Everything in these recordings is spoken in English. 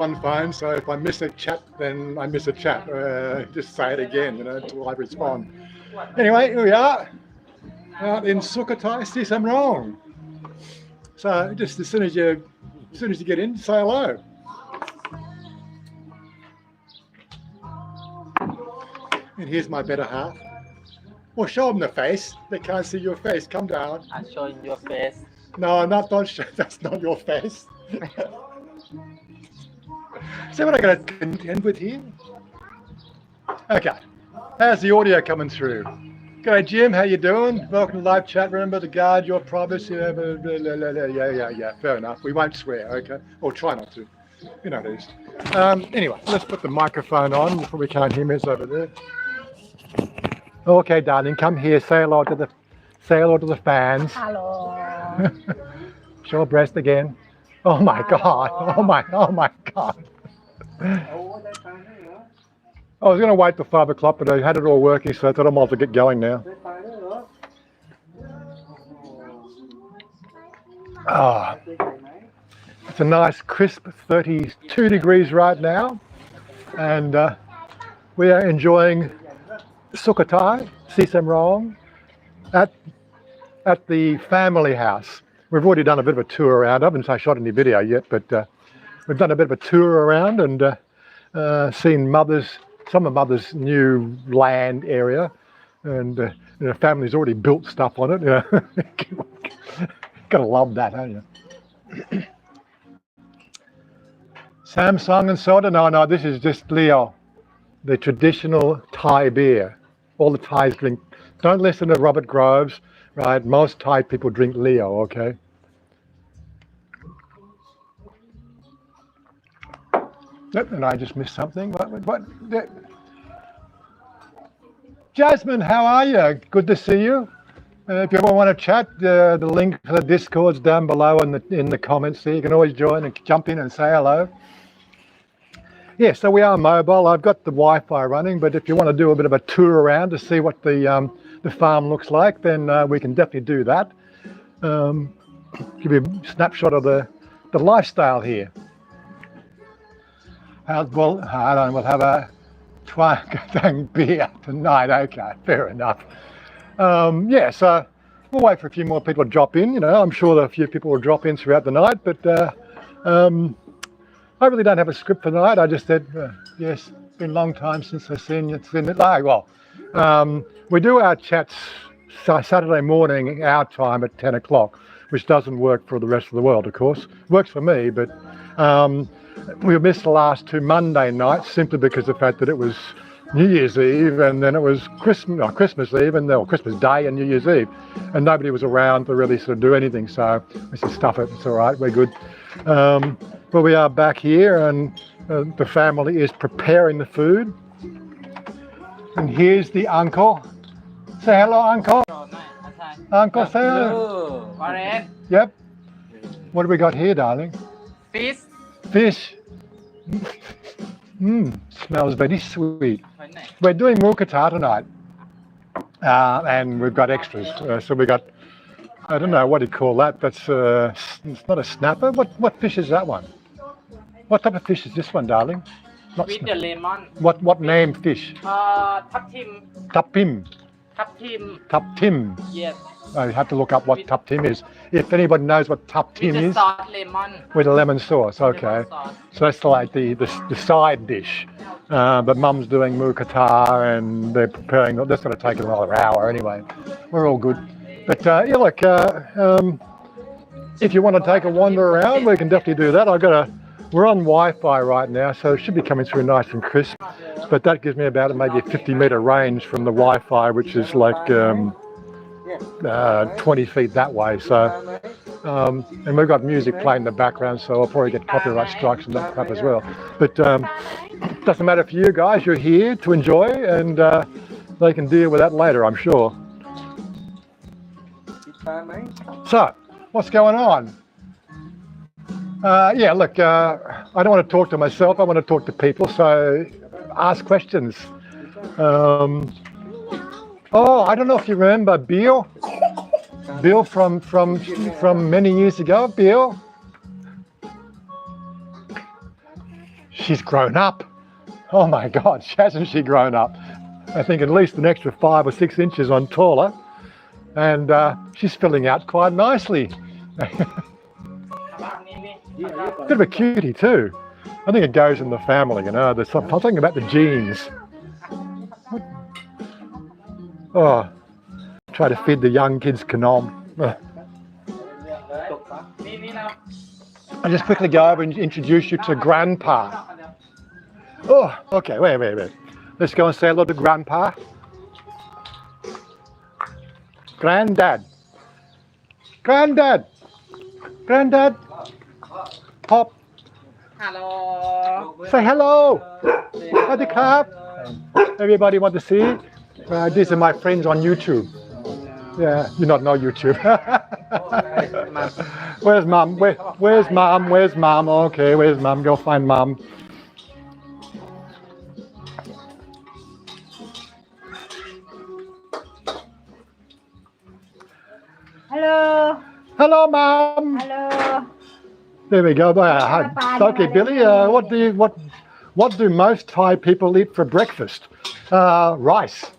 on phone, so if I miss a chat, then I miss a chat. Just say it again, you know, until I respond. Anyway, here we are, out in Sukhothai, Sisam Rong. So just as soon as you get in, say hello. And here's my better half. Well, show them the face. They can't see your face. Come down. I'm showing your face. No, don't show. That's not your face. See what I got to contend with here? Okay. How's the audio coming through? G'day, Jim. How you doing? Welcome to live chat. Remember to guard your privacy. Yeah. Fair enough. We won't swear, okay? Or try not to. You know this. Anyway, let's put the microphone on before we can't hear me. It's over there. Okay, darling, come here. Say hello to the fans. Hello. Show breast again. Oh my God. Oh my God. I was going to wait till 5 o'clock, but I had it all working, so I thought I might as well get going now. Ah, it's a nice crisp 32 degrees right now, and we are enjoying Sukhothai, Sisam Rong, at the family house. We've already done a bit of a tour around. I haven't shot any video yet, but we've done a bit of a tour around and seen some of Mother's new land area, and the family's already built stuff on it. You know. Gotta love that, don't you? Samsung and soda? No, this is just Leo, the traditional Thai beer. All the Thais drink. Don't listen to Robert Groves, right? Most Thai people drink Leo, okay? And I just missed something. What? Jasmine, how are you? Good to see you. If you ever want to chat, the link for the Discord's down below in the comments there. You can always join and jump in and say hello. Yeah, so we are mobile. I've got the Wi-Fi running, but if you want to do a bit of a tour around to see what the farm looks like, then we can definitely do that. Give you a snapshot of the lifestyle here. We'll have a twang beer tonight. Okay, fair enough. Yeah, so we'll wait for a few more people to drop in. You know, I'm sure that a few people will drop in throughout the night, but I really don't have a script for tonight. I just said, yes, it's been a long time since I've seen it. We do our chats Saturday morning, our time at 10 o'clock, which doesn't work for the rest of the world, of course. Works for me, but we missed the last 2 Monday nights simply because of the fact that it was New Year's Eve and then it was Christmas Eve and Christmas Day and New Year's Eve, and nobody was around to really sort of do anything. So we said, stuff it, it's all right, we're good. But we are back here, and the family is preparing the food. And here's the uncle. Say hello, uncle. Uncle, say hello. Yep. What do we got here, darling? Fish. Smells very sweet. We're doing mukata tonight, and we've got extras. So we got, I don't know what do you call that. That's it's not a snapper. What fish is that one? What type of fish is this one, darling? Not with the lemon. What name fish? Taptim. Taptim. Yes. I have to look up what taptim is. If anybody knows what taptim is. Sauce lemon. With a lemon sauce, okay. So that's like the side dish. But Mum's doing mukata and they're preparing. That's going to take another hour anyway. We're all good. But yeah, look, if you want to take a wander around, we can definitely do that. We're on Wi-Fi right now, so it should be coming through nice and crisp. But that gives me about maybe a 50-meter range from the Wi-Fi, which is like 20 feet that way. So, and we've got music playing in the background, so I'll probably get copyright strikes and that crap as well. But doesn't matter for you guys. You're here to enjoy, and they can deal with that later, I'm sure. So, what's going on? Yeah, look, I don't want to talk to myself. I want to talk to people. So, ask questions. Oh, I don't know if you remember Bill. Bill from many years ago. Bill. she's grown up. Oh my God, hasn't she grown up? I think at least an extra 5 or 6 inches on taller, and she's filling out quite nicely. Bit of a cutie too. I think it goes in the family, you know. There's something about the genes. Oh, try to feed the young kids kanom. I'll just quickly go over and introduce you to Grandpa. Oh, okay, wait. Let's go and say hello to Grandpa. Granddad. Granddad. Pop. Hello. Say hello. Howdy Club. Everybody want to see? These are my friends on YouTube. Yeah, you not know YouTube. Where's Mom? Where's Mom? Where's Mom? Okay, where's Mom? Go find Mom. Hello. Hello, Mom. Hello. There we go. Okay, Billy. What do most Thai people eat for breakfast? Rice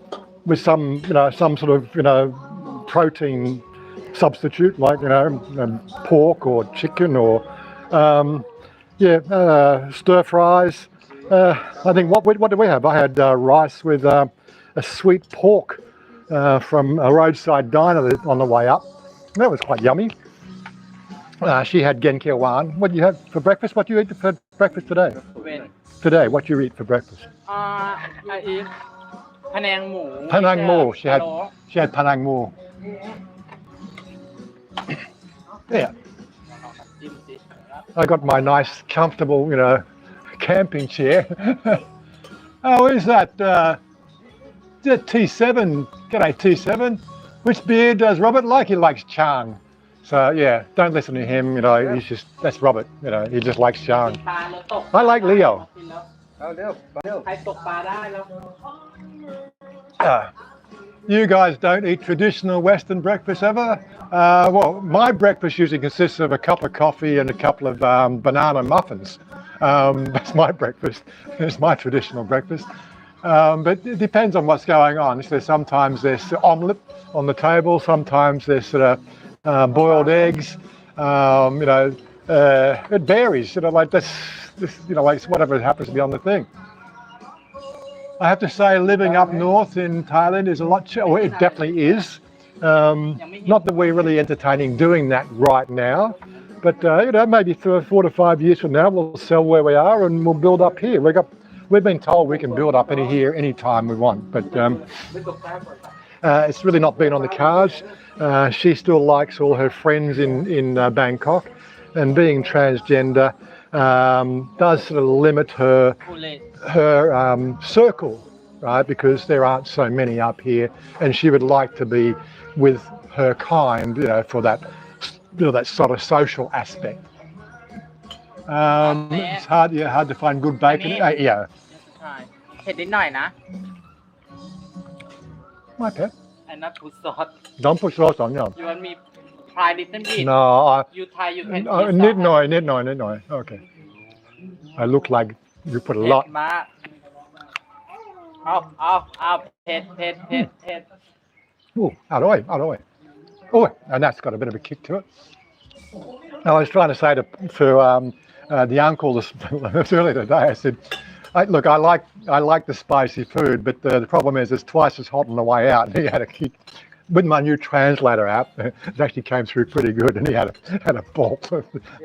with some sort of protein substitute, like pork or chicken or stir fries. I think what do we have? I had rice with a sweet pork from a roadside diner on the way up. That was quite yummy. She had genkiawan. What do you have for breakfast? What do you eat for breakfast today? Today, what do you eat for breakfast? I eat Panang Mu. Panang Mu. She had Panang Mu. Yeah. I got my nice, comfortable, camping chair. Oh, is that? T7. G'day, T7. Which beer does Robert like? He likes Chang. So yeah, don't listen to him. That's Robert. He just likes Chang. I like Leo. You guys don't eat traditional Western breakfast ever? Well, my breakfast usually consists of a cup of coffee and a couple of banana muffins. That's my breakfast. It's my traditional breakfast. But it depends on what's going on. So sometimes there's omelette on the table. Sometimes there's sort of boiled eggs. It varies. Like this. Like whatever happens to be on the thing. I have to say, living up north in Thailand is a lot. Well, it definitely is. Not that we're really entertaining doing that right now, but maybe 4 to 5 years from now, we'll sell where we are and we'll build up here. We've been told we can build up here anytime we want, but it's really not been on the cards. She still likes all her friends in Bangkok, and being transgender does sort of limit her circle, right? Because there aren't so many up here, and she would like to be with her kind, for that, that sort of social aspect. It's hard to find good bacon. Yeah. เผ็ดนิดหน่อยนะ My pet. and not put salt Don't put sauce on, yeah. you want me try little bit No, you try you can need no. Okay. I look like you put a lot. มากเอาเผ็ด Ooh, aroy. Oh, and that's got a bit of a kick to it. I was trying to say to the uncle this earlier today, I said, look, I like the spicy food, but the problem is it's twice as hot on the way out. And he had a kick. With my new translator app, it actually came through pretty good, and he had a bolt.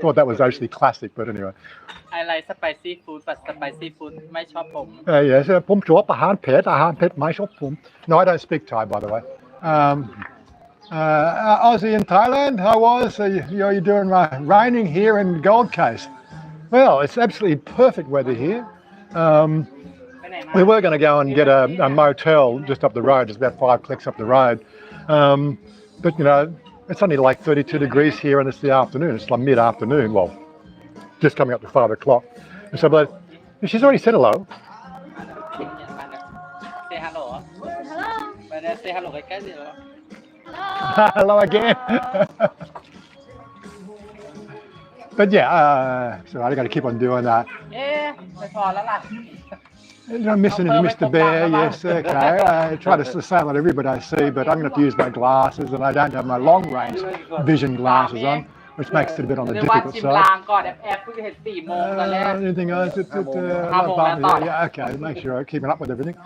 Thought that was actually classic, but anyway. I like spicy food but spicy food ไม่ชอบผม Yes, ผมชอบอาหารเผ็ดไม่ชอบผม No, I don't speak Thai, by the way. Aussie in Thailand, how was you doing? Raining here in Gold Coast. Well, it's absolutely perfect weather here. We were going to go and get a motel just up the road. It's about 5 clicks up the road. But it's only like 32 degrees here, and it's the afternoon. It's like mid-afternoon. Well, just coming up to 5 o'clock. And so, but she's already said hello. say hello Hello. say hello ใกล้ๆสิ Hello. Hello again. But yeah, so I got to keep on doing that. ไม่พอแล้วล่ะ I'm missing Mr. Bear, yes, okay. I try to say what everybody I see, but I'm going to have to use my glasses, and I don't have my long-range vision glasses on, which makes it a bit on the หรือว่า difficult ชิม side. ลางก่อนแอบเพิ่งเห็น4 โมงตอนแรก Anything else? Yeah, okay. Make sure I'm keeping up with everything.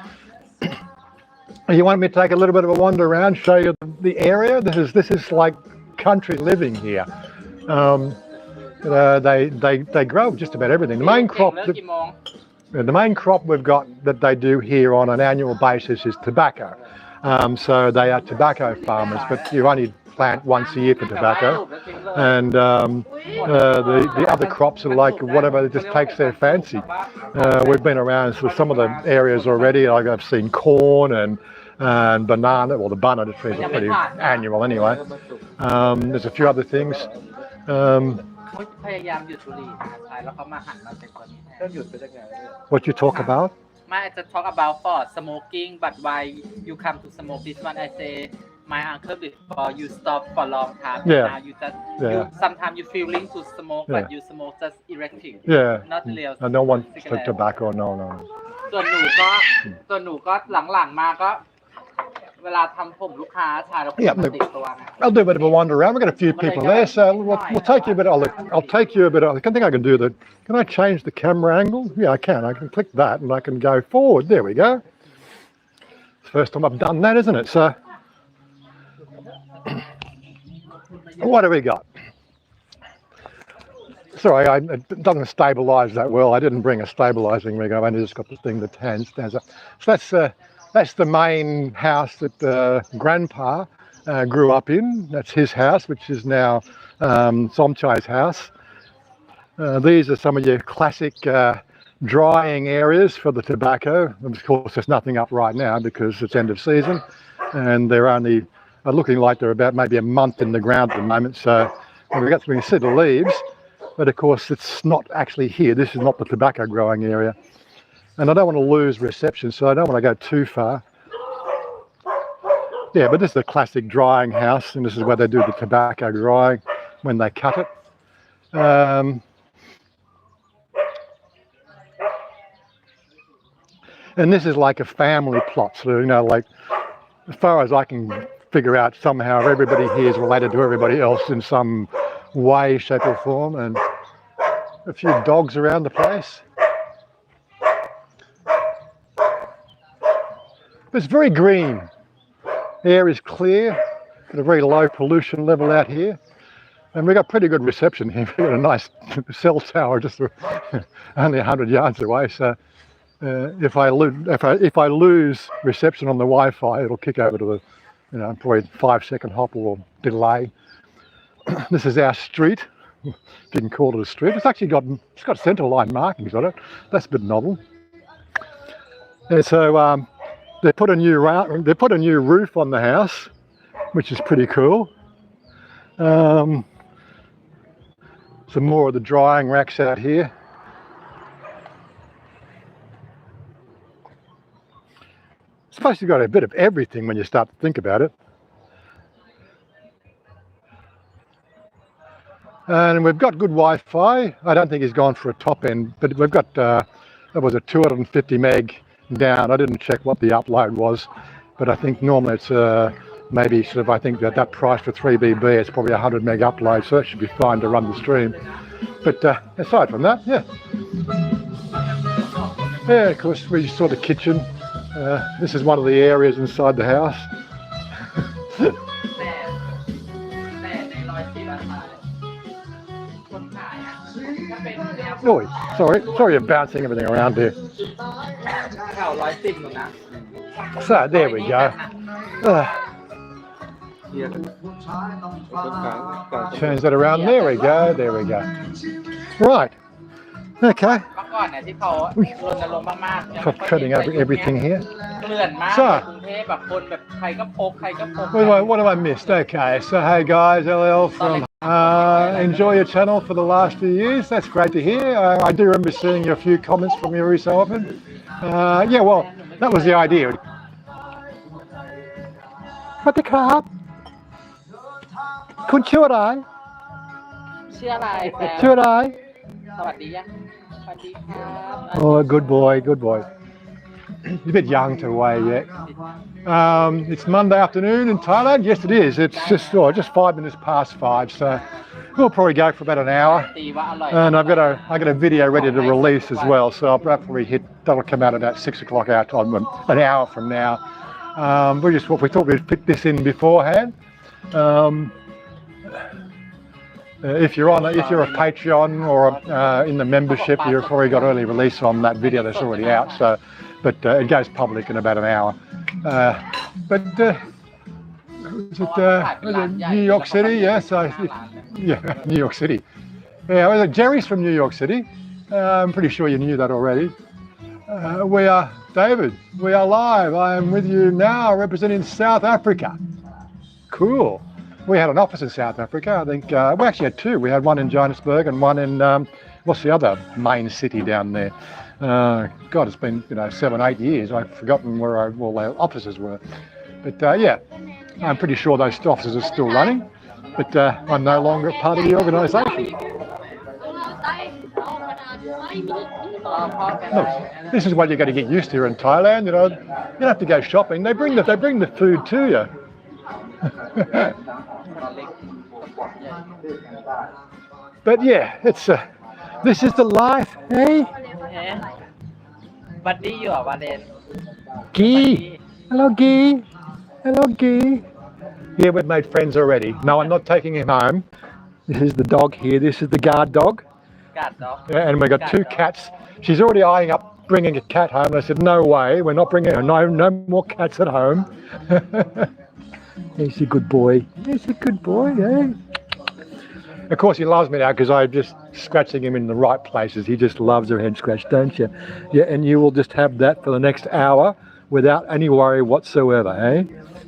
You want me to take a little bit of a wander around, show you the area? This is like country living here. They grow just about everything. The main crop. เลิกกี่โมง The main crop we've got that they do here on an annual basis is tobacco. So they are tobacco farmers, but you only plant once a year for tobacco. And the other crops are like whatever just takes their fancy. We've been around some of the areas already. Like I've seen corn and banana. Well, the banana trees are pretty annual anyway. There's a few other things. พยายามหยุดบุหรี่ใช่แล้วเขามาหันมาเป็นตัวนี้แทน What you talk about? ไม่ I just talk about for smoking but why you come to smoke this one I say my uncle before you stop for long time now you just you sometimes you feeling to smoke but you smoke just erecting not real I don't want tobacco. No. ส่วนหนูก็หลังๆมาก็เวลาทำผมลูกค้าชายเราติดตัวไง I'll do a bit of a wander around. We've got a few people there, so we'll take you a bit. I'll take you a bit. I think I can do that. Can I change the camera angle? Yeah, I can. I can click that and I can go forward. There we go. It's the first time I've done that, isn't it? So, what do we got? Sorry, it doesn't stabilise that well. I didn't bring a stabilising rig. I've only just got the thing that stands up. So that's the main house that Grandpa grew up in. That's his house, which is now Somchai's house. These are some of your classic drying areas for the tobacco. Of course, there's nothing up right now because it's end of season, and they're only looking like they're about maybe a month in the ground at the moment. So we can see the leaves, but of course it's not actually here. This is not the tobacco growing area. And I don't want to lose reception, so I don't want to go too far. Yeah, but this is a classic drying house, and this is where they do the tobacco drying when they cut it. And this is like a family plot, so like as far as I can figure out, somehow everybody here is related to everybody else in some way, shape or form, and a few dogs around the place. It's very green. The air is clear. Got a very low pollution level out here, and we've got pretty good reception here. We've got a nice cell tower just only 100 yards away. So if I lose reception on the Wi-Fi, it'll kick over to the, probably 5-second hop or delay. This is our street. Didn't call it a street. It's got centre line markings on it. That's a bit novel. And so they put a new roof on the house, which is pretty cool. Some more of the drying racks out here. I suppose you've got a bit of everything when you start to think about it. And we've got good Wi-Fi. I don't think he's gone for a top end, but we've got, that was a 250 meg down. I didn't check what the upload was, but I think normally it's maybe sort of, I think that price for 3BB, it's probably 100 meg upload, so that should be fine to run the stream. But aside from that, yeah, of course we saw the kitchen. This is one of the areas inside the house. Oh, sorry you're bouncing everything around here. So there we go. Turns that around. There we go. Right. Okay. Treading over everything here. So, what have I missed? Okay, so hey guys, LL from enjoy your channel for the last few years. That's great to hear. I do remember seeing a few comments from you every so often. Yeah, well, that was the idea. What the crap? คุณชื่ออะไร ชื่ออะไรแฟน ชื่ออะไร สวัสดียังส Oh, good boy, good boy. He's a bit young to weigh yet. It's Monday afternoon in Thailand. Yes, it is. It's just 5 minutes past 5, so we'll probably go for about an hour. And I've got a video ready to release as well, so I'll probably that'll come out about 6 o'clock our time, an hour from now. We thought we'd fit this in beforehand. If you're a Patreon or in the membership, you've already got early release on that video that's already out. So, but it goes public in about an hour. New York City? Yes, yeah, New York City. Yeah, Jerry's from New York City. I'm pretty sure you knew that already. We are David. We are live. I am with you now, representing South Africa. Cool. We had an office in South Africa. I think we actually had two. We had one in Johannesburg and one in what's the other main city down there? God, it's been 7, 8 years. I've forgotten where all our offices were. But yeah, I'm pretty sure those offices are still running. But I'm no longer part of the organisation. Look, this is what you're going to get used to here in Thailand. You don't have to go shopping. They bring the food to you. But yeah, it's this is the life, hey? Buddy, you are Valen. Gee, hello, Gee. Hello, Gee. Yeah, we've made friends already. No, I'm not taking him home. This is the dog here. This is the guard dog. Guard dog. Yeah, and we've got two cats. She's already eyeing up bringing a cat home. And I said, no way, we're not bringing her. No more cats at home. He's a good boy. He's a good boy, eh? Of course, he loves me now because I'm just scratching him in the right places. He just loves a head scratch, don't you? Yeah, and you will just have that for the next hour without any worry whatsoever, eh?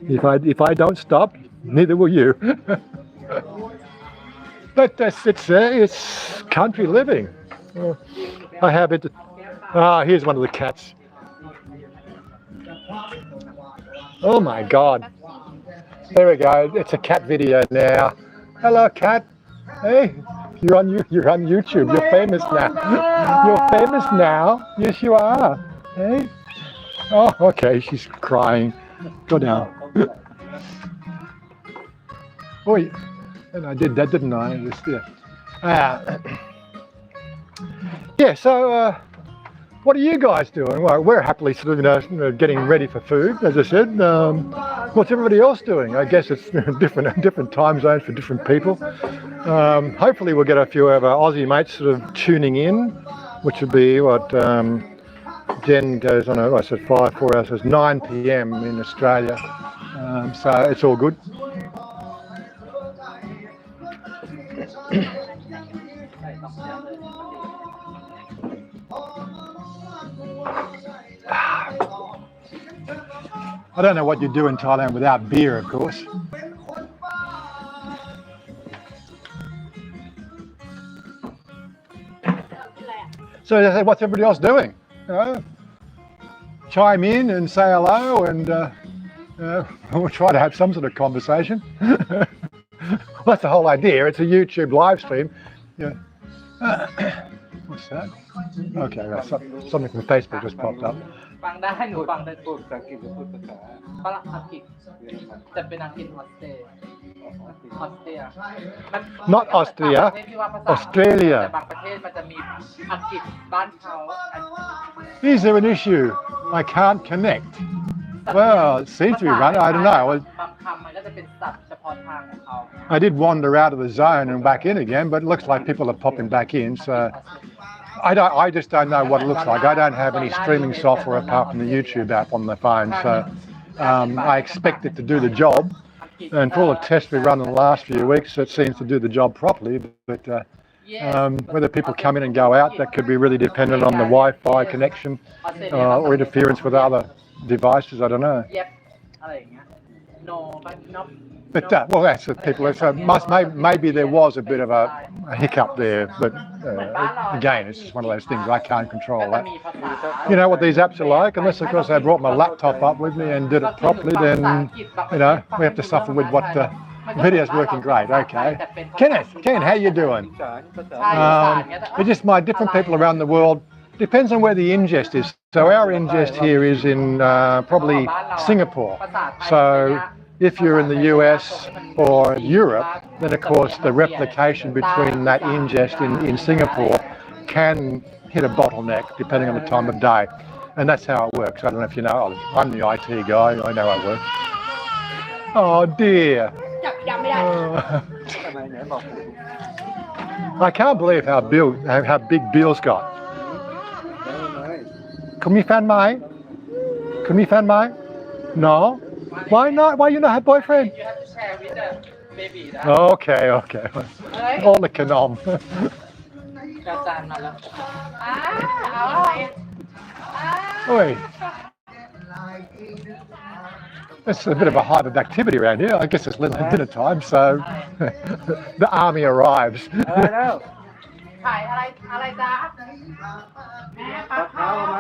If I don't stop, neither will you. But it's country living. I have it. Here's one of the cats. Oh my God. There we go. It's a cat video now. Hello, cat. Hey, you're on YouTube. You're famous now. You're famous now. Yes, you are. Hey. Oh, okay. She's crying. Go down. Oh, and I did that, didn't I? Yeah. So, what are you guys doing? Well, we're happily sort of getting ready for food, as I said. What's everybody else doing? I guess it's different time zones for different people. Hopefully we'll get a few of our Aussie mates sort of tuning in, which would be what Jen goes on. I said 4 hours. So it's 9 p.m. in Australia. So it's all good. I don't know what you do in Thailand without beer, of course. So what's everybody else doing? Chime in and say hello, and we'll try to have some sort of conversation. Well, that's the whole idea. It's a YouTube live stream. Yeah. What's that? Okay, right. Something from Facebook just popped up. ฟังได้หนูฟังได้พูดภาษาอังกฤษหรือพูดภาษาฝรั่งอังกฤษจะเป็นอังกฤษออสเตรเลีย Not Austria, Australia. แต่บางประเทศมันจะมีอังกฤษบ้านเขา Is there an issue? I can't connect. Well, it seems to be running. I don't know. บางคำมันก็จะเป็นศัพท์เฉพาะทางของเขา I did wander out of the zone and back in again, but it looks like people are popping back in. So I just don't know what it looks like. I don't have any streaming software apart from the YouTube app on the phone. So I expect it to do the job. And for all the tests we've run in the last few weeks, it seems to do the job properly. But whether people come in and go out, that could be really dependent on the Wi-Fi connection or interference with other devices. I don't know. But well, that's the people. Maybe there was a bit of a hiccup there, but again, it's just one of those things I can't control. That. You know what these apps are like. Unless, of course, I brought my laptop up with me and did it properly, then we have to suffer with what Video's working great. Okay. Ken, how you doing? It's just my different people around the world. Depends on where the ingest is. So our ingest here is in probably Singapore. So if you're in the US or Europe, then of course the replication between that ingest in Singapore can hit a bottleneck depending on the time of day. And that's how it works. I don't know if you know, I'm the IT guy, I know how it works. Oh dear. I can't believe how big Bill's got. Can we fan mine? Can we fan mine? No? Why not? Why you not have boyfriend? You have to share with the baby. Okay. All the canom. กระจานมาแล้ว Oi. It's a bit of a hive of activity around here. I guess it's dinner time, so the army arrives. ขายอะไรจ๊ะแม่ปลาเท้าไหม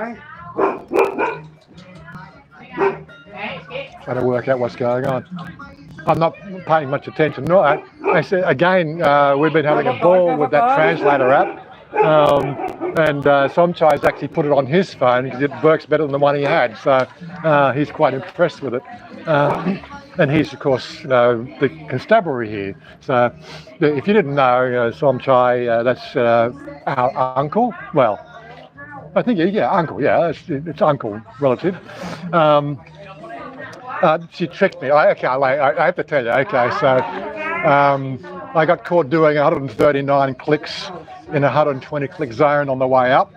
Trying to work out what's going on. I'm not paying much attention. No, I said again, we've been having a ball with that translator app, and Somchai's actually put it on his phone because it works better than the one he had. So he's quite impressed with it. And he's, of course, the constabulary here. So if you didn't know, Somchai, that's our uncle. Well, I think, uncle, it's uncle relative. She tricked me. I have to tell you. Okay, so I got caught doing 139 clicks in a 120 click zone on the way up.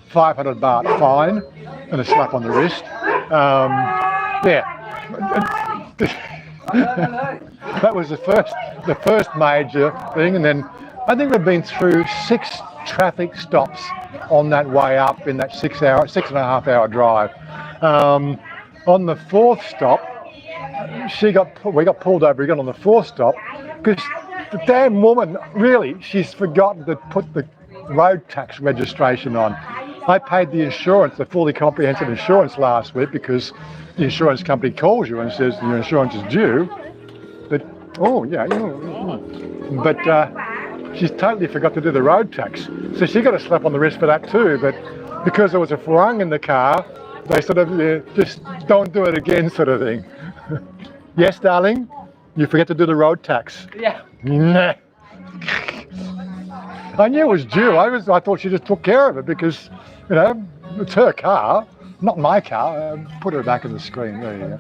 500 baht fine and a slap on the wrist. That was the first major thing, and then I think we've been through 6 traffic stops on that way up in that 6.5 hour drive. On the 4th stop, we got pulled over again on the 4th stop because the damn woman, really, she's forgotten to put the road tax registration on. I paid the insurance, the fully comprehensive insurance last week because the insurance company calls you and says your insurance is due. But, but she's totally forgot to do the road tax. So she got a slap on the wrist for that too, but because there was a farang in the car, they sort of just don't do it again sort of thing. Yes, darling, you forget to do the road tax. Yeah. Nah. I knew it was due. I thought she just took care of it because, it's her car, not my car. Put her back in the screen. There you go.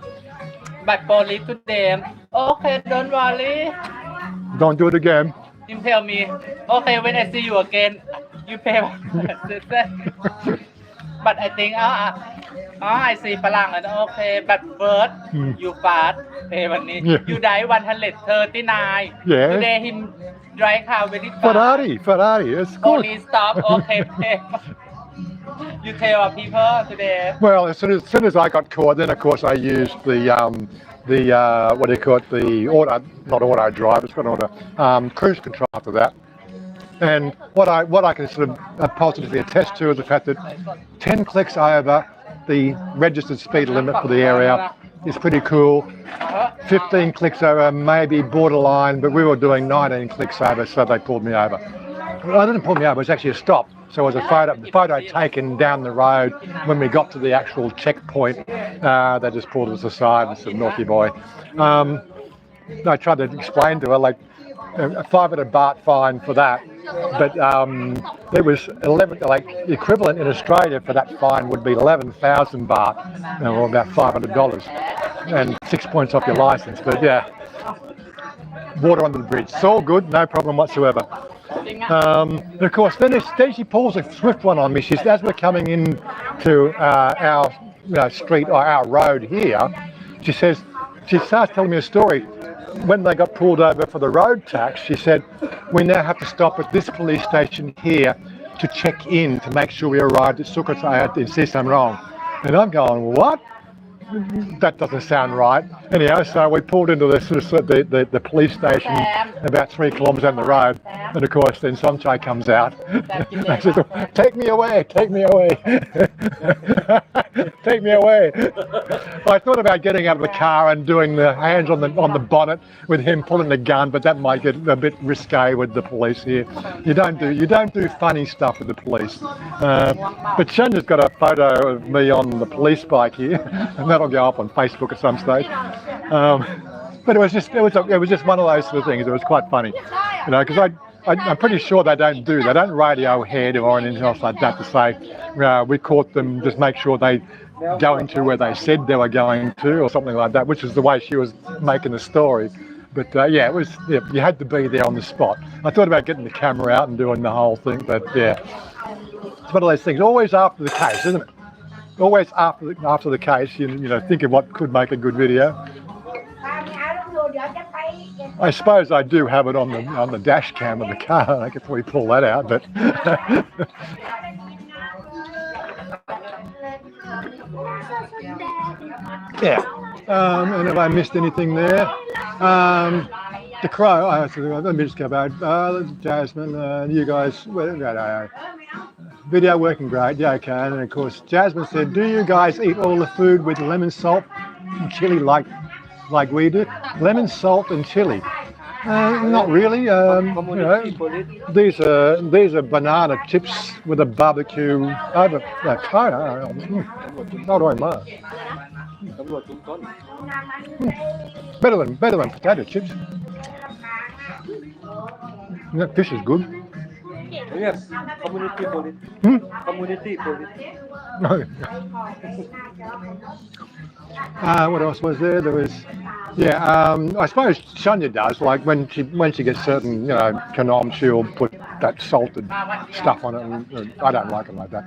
But police today, okay, don't worry. Don't do it again. You tell me, okay, when I see you again, you pay. But I think, I see ฝรั่ง and okay, but first, you fast, pay วันนี้ You die 139. Yeah. Today him drive car very fast. Ferrari, it's good. Only stop, okay, pay. You tell people today. Well, as soon as I got caught, then of course I used the what do you call it? The not auto drive. It's got auto cruise control after that. And what I can sort of positively attest to is the fact that 10 clicks over the registered speed limit for the area is pretty cool. 15 clicks over, maybe borderline, but we were doing 19 clicks over, so they pulled me over. Well, they didn't pull me over, it was actually a stop. So it was a photo taken down the road. When we got to the actual checkpoint, they just pulled us aside and said, naughty boy. I tried to explain to her, like, a 500 baht fine for that. But it was 11, like the equivalent in Australia for that fine would be 11,000 baht, or about $500, and 6 points off your license. But yeah, water under the bridge. It's all good, no problem whatsoever. And of course, then she pulls a swift one on me. She says, as we're coming in to our street or our road here, she starts telling me a story. When they got pulled over for the road tax, she said, we now have to stop at this police station here to check in to make sure we arrived at Sukhothai in Sisamrong. And I'm going, what? That doesn't sound right. Anyhow, so we pulled into the police station about 3 kilometres down the road. And of course, then Somchai comes out and says, take me away. Take me away. I thought about getting out of the car and doing the hands on the bonnet with him pulling the gun, but that might get a bit risque with the police here. You don't do funny stuff with the police. But Chanya's got a photo of me on the police bike here, and that'll go up on Facebook at some stage. But it was just one of those sort of things. It was quite funny, you know, because I'm pretty sure they don't radio ahead or anything else like that to say we caught them. Just make sure they go into where they said they were going to, or something like that, which is the way she was making the story. But yeah, it was. Yeah, you had to be there on the spot. I thought about getting the camera out and doing the whole thing, but yeah, it's one of those things. Always after the case, isn't it? Always after the case, you know, think of what could make a good video. I suppose I do have it on the dash cam of the car. I could probably pull that out, but yeah. And have I missed anything there? The crow. Let me just go back. Jasmine, you guys. Video working great. Yeah, okay. And of course, Jasmine said, "Do you guys eat all the food with lemon, salt, and chili like we do? Lemon, salt, and chili." Not really. You know, these are banana chips with a barbecue over cone. Not all much. Better than potato chips. That fish is good. Yes, community police. Community police. What else was there? There was, yeah. I suppose Chanya does. Like when she gets certain, you know, canom, she'll put that salted stuff on it. And I don't like it like that.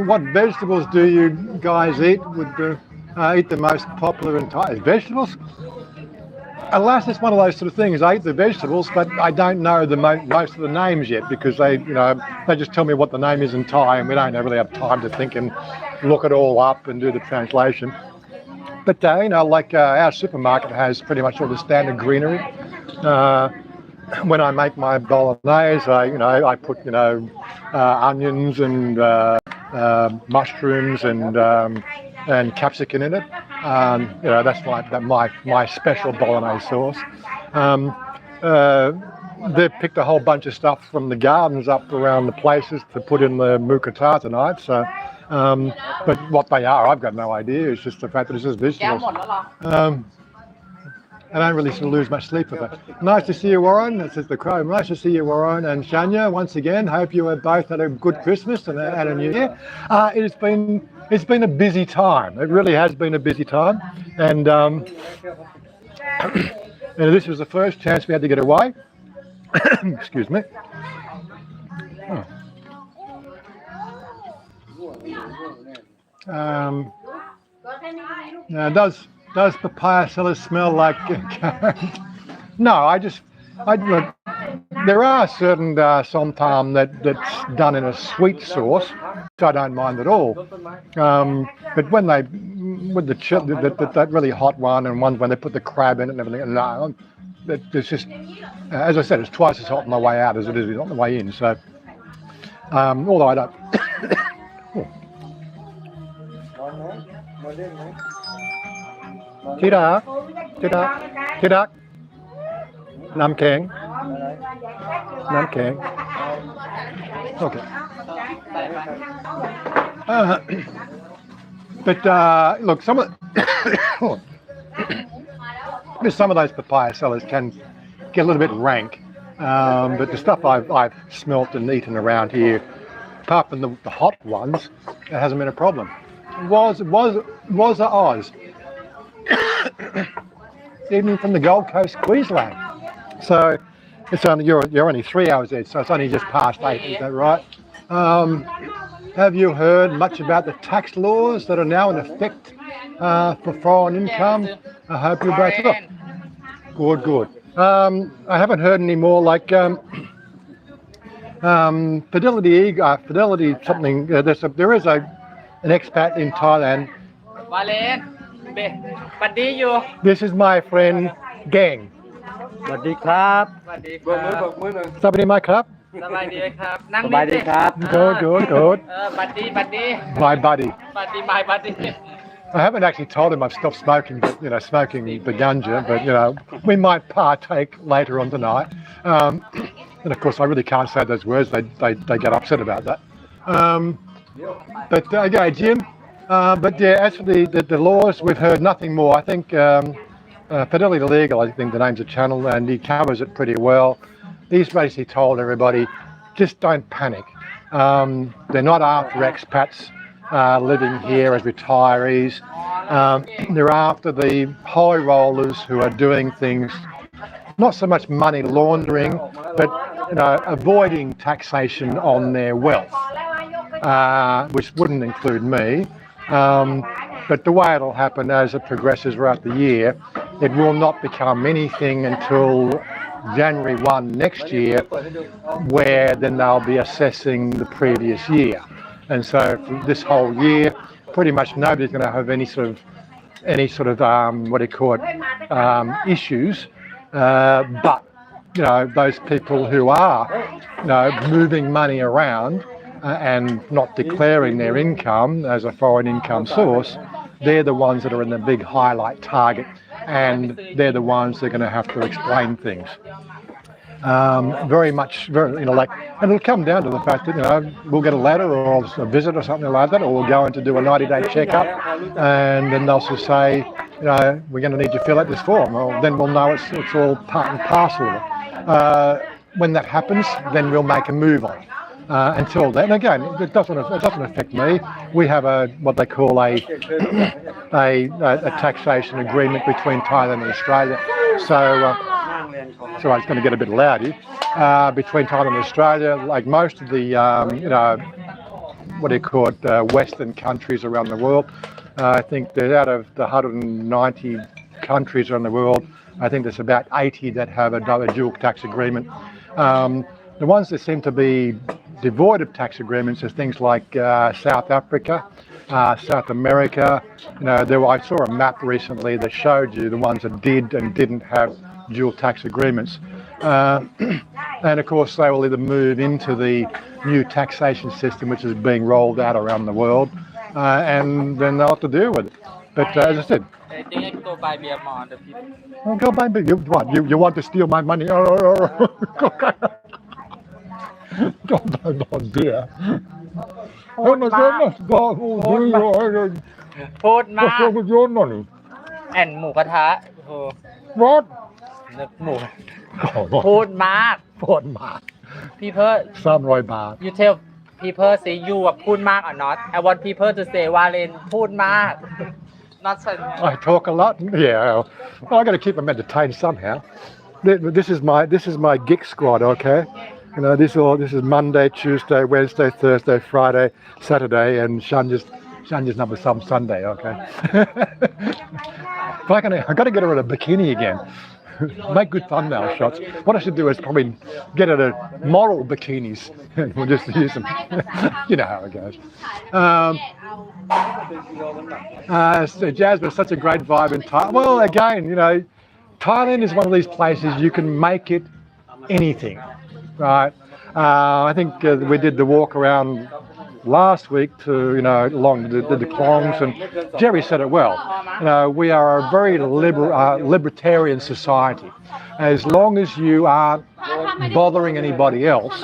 What vegetables do you guys eat? Eat the most popular in Thailand? Vegetables? Alas, it's one of those sort of things. I eat the vegetables, but I don't know most of the names yet because they just tell me what the name is in Thai, and we don't really have time to think and look it all up and do the translation. But you know, like our supermarket has pretty much all the standard greenery. When I make my bolognese, I put onions and mushrooms and capsicum in it. You know, that's my special bolognese sauce. They've picked a whole bunch of stuff from the gardens up around the places to put in the mukata tonight. So, but what they are, I've got no idea. It's just the fact that it's just vegetables. I don't really sort of lose much sleep with it. Nice to see you, Warren. This is the crow. Nice to see you, Warren and Chanya. Once again, hope you both had a good Christmas and a New Year. It's been a busy time. It really has been a busy time, and this was the first chance we had to get away. Excuse me. Now, does papaya sellers smell like? No, look. There are certain somtam that's done in a sweet sauce, which I don't mind at all. But when with that really hot one and ones when they put the crab in it and everything, no, it's just, as I said, it's twice as hot on the way out as it is on the way in. So, although I don't. Tidak. Namkeng. Okay. But look, some of those papaya sellers can get a little bit rank. But the stuff I've smelt and eaten around here, apart from the hot ones, it hasn't been a problem. Was a Oz. Even from the Gold Coast, Queensland. So it's only you're only 3 hours ahead, so it's only just past 8. Is that right? Have you heard much about the tax laws that are now in effect for foreign income? I hope you both up. Good. I haven't heard any more like Fidelity something. There is an expat in Thailand. This is my friend Gang. สวัสดีครับ Sabri my club. สบายดีไหมครับนั่ง สบายดีครับ Good, good, good. บัดดี้บัดดี้ My buddy. บัดดี้my buddy I haven't actually told him I've stopped smoking, but smoking the ganja. But we might partake later on tonight. And of course, I really can't say those words. They get upset about that. But okay, Jim. But yeah, as for the laws, we've heard nothing more. I think Fidelity Legal, I think the name's a channel, and he covers it pretty well. He's basically told everybody, just don't panic. They're not after expats living here as retirees. They're after the high rollers who are doing things, not so much money laundering, but avoiding taxation on their wealth, which wouldn't include me. But the way it'll happen as it progresses throughout the year, it will not become anything until January 1 next year, where then they'll be assessing the previous year. And so for this whole year, pretty much nobody's going to have any sort of what do you call it, issues. But those people who are moving money around and not declaring their income as a foreign income source, they're the ones that are in the big highlight target, and they're the ones that are going to have to explain things. Very much, and it'll come down to the fact that we'll get a letter or a visit or something like that, or we'll go in to do a 90-day checkup, and then they'll just say, we're going to need you to fill out this form. Well, then we'll know it's all part and parcel of it. When that happens, then we'll make a move on. Until then, again, it doesn't affect me. We have what they call a taxation agreement between Thailand and Australia. So it's going to get a bit loud here. Between Thailand and Australia, like most of the what do you call it, Western countries around the world, I think that out of the 190 countries around the world, I think there's about 80 that have a dual tax agreement. The ones that seem to be devoid of tax agreements are things like South Africa, South America. I saw a map recently that showed you the ones that did and didn't have dual tax agreements. And of course, they will either move into the new taxation system, which is being rolled out around the world, and then they'll have to deal with it. But as I said, I think I go buy beer more the people well, go buy beer. What? You want to steal my money? Go buy more beer. พูดมากแอนหมูกระทะWhat? หมูพูดมาก people 300 baht. you tell people say you พูดมาก or not I want people to say วาเลนพูดมาก not I talk a lot. Yeah, well, I got to keep them entertained somehow. This is my gig squad, okay? This is Monday, Tuesday, Wednesday, Thursday, Friday, Saturday, and Chanya's number some Sunday, okay? I got to get her in a bikini again. Make good thumbnail shots. What I should do is probably get her moral bikinis and we'll just use them. You know how it goes. Jasmine, such a great vibe in Thailand. Well, again, Thailand is one of these places you can make it anything, right? I think we did the walk around last week to along the Klongs, and Jerry said it well. We are a very libertarian society. As long as you aren't bothering anybody else,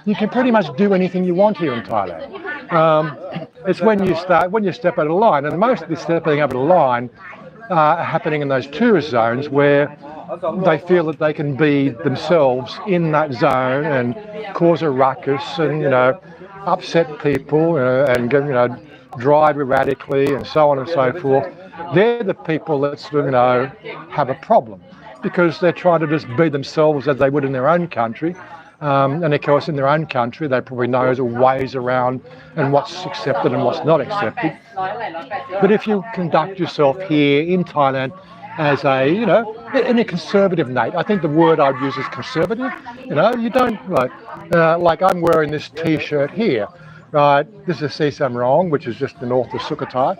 you can pretty much do anything you want here in Thailand. It's when you step out of the line, and most of the stepping over the line are happening in those tourist zones where they feel that they can be themselves in that zone and cause a ruckus and upset people and drive erratically and so on and so forth. They're the people that have a problem because they're trying to just be themselves as they would in their own country. And of course, in their own country, they probably know the ways around and what's accepted and what's not accepted. But if you conduct yourself here in Thailand as in a conservative note, I think the word I'd use is conservative. You don't like I'm wearing this T-shirt here. Right, this is Sesamrong, which is just the north of Sukhothai.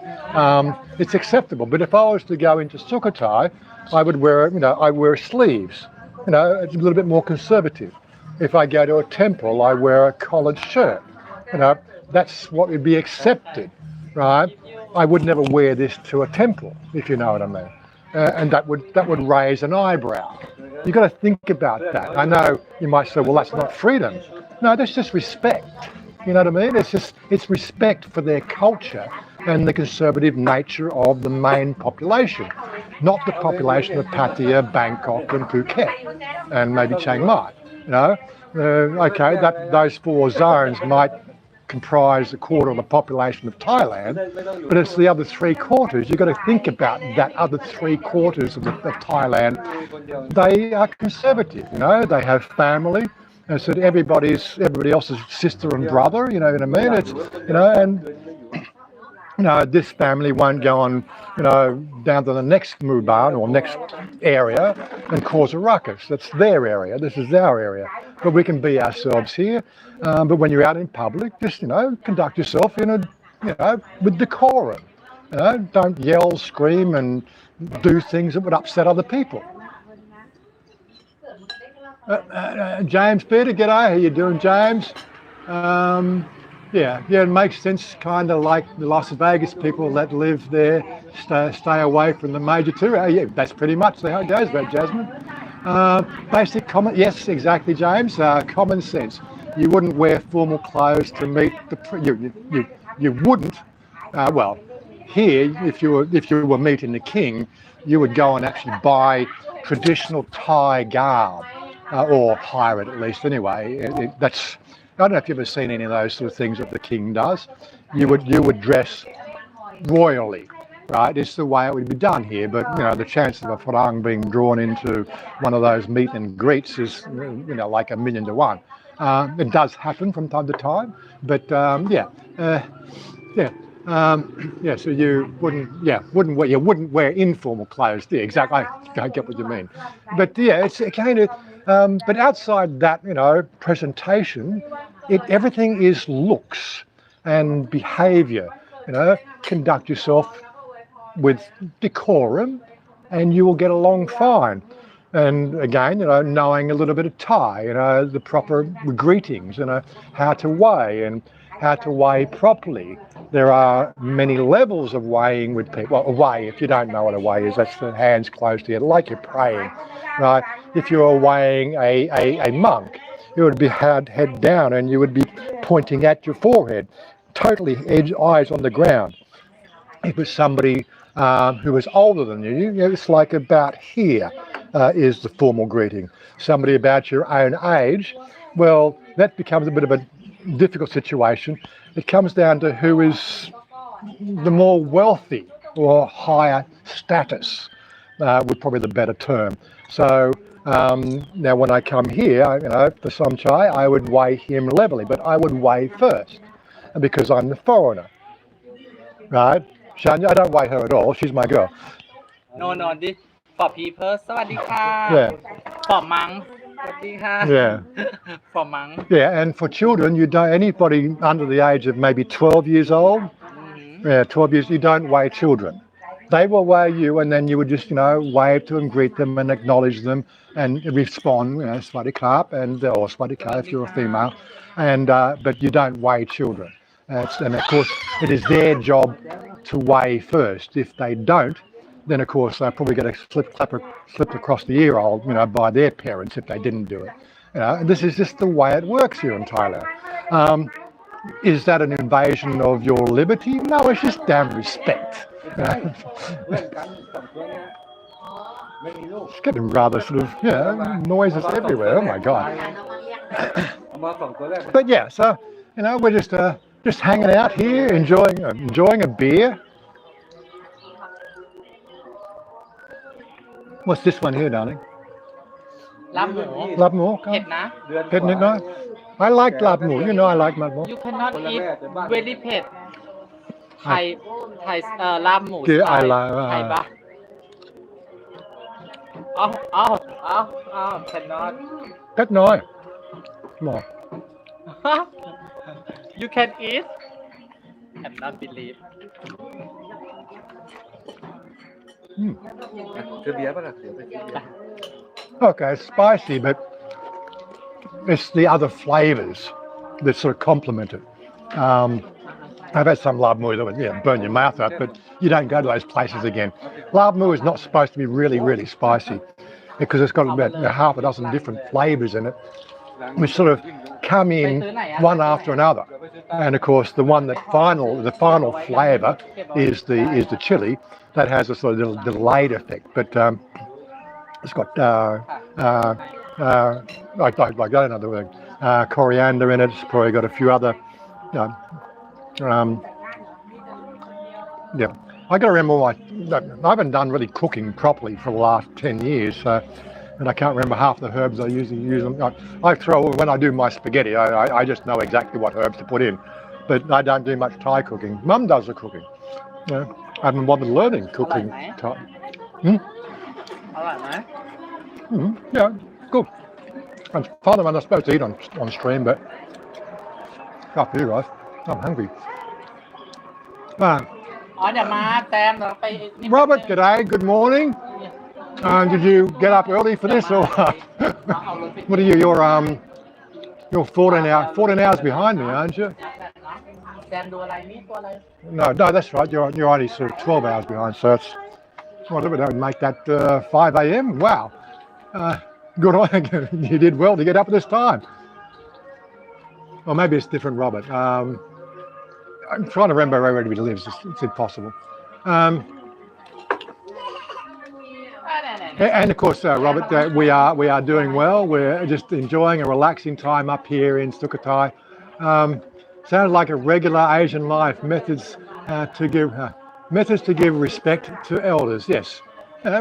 It's acceptable, but if I was to go into Sukhothai, I would wear, I wear sleeves. It's a little bit more conservative. if I go to a temple, I wear a collared shirt. You know, that's what would be accepted, right? I would never wear this to a temple, if you know what I mean. And that would raise an eyebrow. You've got to think about that. I know you might say, well, that's not freedom. No, that's just respect. You know what I mean? It's respect for their culture and the conservative nature of the main population, not the population of Pattaya, Bangkok, and Phuket, and maybe Chiang Mai. You know, okay, those 4 zones might comprise a quarter of the population of Thailand, but it's the other 3/4. You've got to think about that other 3/4 of Thailand. They are conservative, you know, they have family. And so everybody else's sister and brother, you know what I mean? It's, you know, and you know, this family won't go on, you know, down to the next muban or next area and cause a ruckus. That's their area. This is our area. But we can be ourselves here. But when you're out in public, just, you know, conduct yourself in a, you know, with decorum. You know, don't yell, scream, and do things that would upset other people. James Peter, g'day. How you doing, James? Yeah, it makes sense, kind of like the Las Vegas people that live there, stay away from the major tour. Yeah, that's pretty much how it goes, right, Jasmine? Basic common, yes, exactly, James. Common sense. You wouldn't wear formal clothes to meet you wouldn't. Well, here, if you were meeting the king, you would go and actually buy traditional Thai garb, or hire it at least anyway. That's, I don't know if you've ever seen any of those sort of things that the king does. You would dress royally, right? It's the way it would be done here. But you know, the chance of a farang being drawn into one of those meet and greets is, you know, like 1,000,000 to 1. It does happen from time to time, but so you wouldn't wear informal clothes. Yeah, exactly. I get what you mean. But yeah, it's kind of. But outside that, you know, presentation, everything is looks and behaviour. You know, conduct yourself with decorum, and you will get along fine. And again, you know, knowing a little bit of Thai, you know, the proper greetings, you know, how to weigh and how to weigh properly. There are many levels of weighing with people. Well, a weigh, if you don't know what a weigh is, that's the hands close together, like you're praying, right? If you were weighing a monk, you would be head down and you would be pointing at your forehead, totally eyes on the ground. If it's somebody who is older than you, it's like about here is the formal greeting. Somebody about your own age, well, that becomes a bit of a difficult situation. It comes down to who is the more wealthy or higher status, would probably be the better term. So now when I come here, you know, for Somchai, I would weigh him levelly, but I would weigh first because I'm the foreigner, right? Chanya, I don't weigh her at all. She's my girl. No, this for people. สวัสดีค่ะ Yeah. For monks. สวัสดีค่ะ Yeah. For monks. Yeah, and for children, you don't, anybody under the age of maybe 12 years old, 12 years, you don't weigh children. They will weigh you, and then you would just, you know, wave to them, greet them, and acknowledge them, and respond, you know, swadikap, or swadika if you're a female, and but you don't weigh children. And of course, it is their job to weigh first. If they don't, then of course they're probably going to slip across the ear hole, you know, by their parents if they didn't do it. You know, and this is just the way it works here in Thailand. Is that an invasion of your liberty? No, it's just damn respect. It's getting rather sort of, you know, noises everywhere. Oh my God. But yeah, so, you know, we're just hanging out here, enjoying a beer. What's this one here, darling? ลาบหมู Lab mo? เผ็ดนะ ผ็ดนิดหน่อย I like lab mo. You know I like lab mo. You cannot eat very เผ็ดไทยลาบหมู คือ สไตล์ ไทย ไทยปะเอา cannot เผ็ดน้อย Come on. You can eat cannot believe เธอเบียร์ป่ะล่ะเดี๋ยวไปซื้อเบียร์ Okay, it's spicy, but it's the other flavors that sort of complement it. I've had some lab mu that would burn your mouth out, but you don't go to those places again. Lab mu is not supposed to be really, really spicy because it's got about half a dozen different flavors in it, which sort of come in one after another. And of course, the final flavor is the chili that has a sort of delayed effect. But it's got I don't know the word, coriander in it. It's probably got a few other. Yeah, I got to remember I haven't done really cooking properly for the last 10 years, and I can't remember half the herbs I usually use. I throw when I do my spaghetti. I just know exactly what herbs to put in, but I don't do much Thai cooking. Mum does the cooking. I haven't bothered learning cooking. Yeah, good. It's part of what I'm supposed to eat on stream, but up here, guys. I'm hungry. Robert, g'day, good morning. Did you get up early for this, or what are you? You're 14 hours behind me, aren't you? No, that's right. You're only sort of 12 hours behind, so it's whatever. That would make that 5 a.m. Wow, good on you. You did well to get up at this time. Or maybe it's different, Robert. I'm trying to remember where everybody lives. It's impossible. And of course, Robert, we are doing well. We're just enjoying a relaxing time up here in Sukhothai. Sounds like a regular Asian life. Methods to give respect to elders. Yes,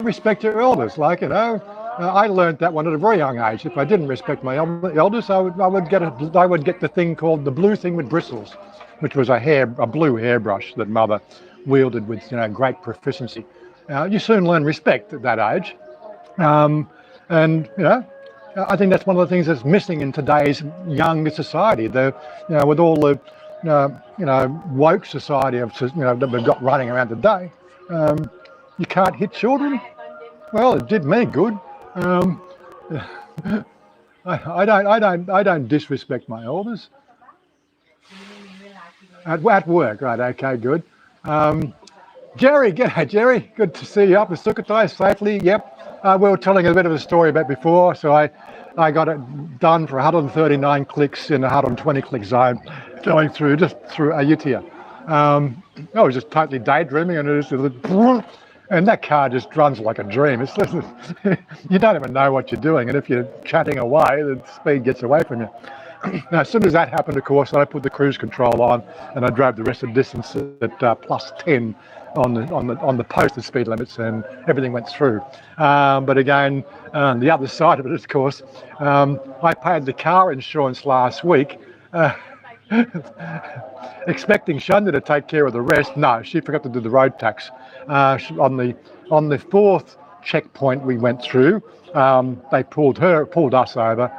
respect your elders. Like I learned that one at a very young age. If I didn't respect my elders, I would get the thing called the blue thing with bristles, which was a blue hairbrush that Mother wielded with great proficiency. You soon learn respect at that age, and I think that's one of the things that's missing in today's young society. With all the woke society that we've got running around today, you can't hit children. Well, it did me good. I don't disrespect my elders. At work, right? Okay, good. Jerry, g'day, Jerry. Good to see you up in Sukhothai safely. Yep. We were telling a bit of a story about before, so I got it done for 139 clicks in a 120 click zone, going through Ayutthaya. I was just totally daydreaming, and that car just runs like a dream. It's you don't even know what you're doing, and if you're chatting away, the speed gets away from you. Now, as soon as that happened, of course, I put the cruise control on, and I drove the rest of the distance at plus 10 on the posted speed limits, and everything went through. But again, the other side of it, of course, I paid the car insurance last week, expecting Chanya to take care of the rest. No, she forgot to do the road tax. On the fourth checkpoint we went through, they pulled us over.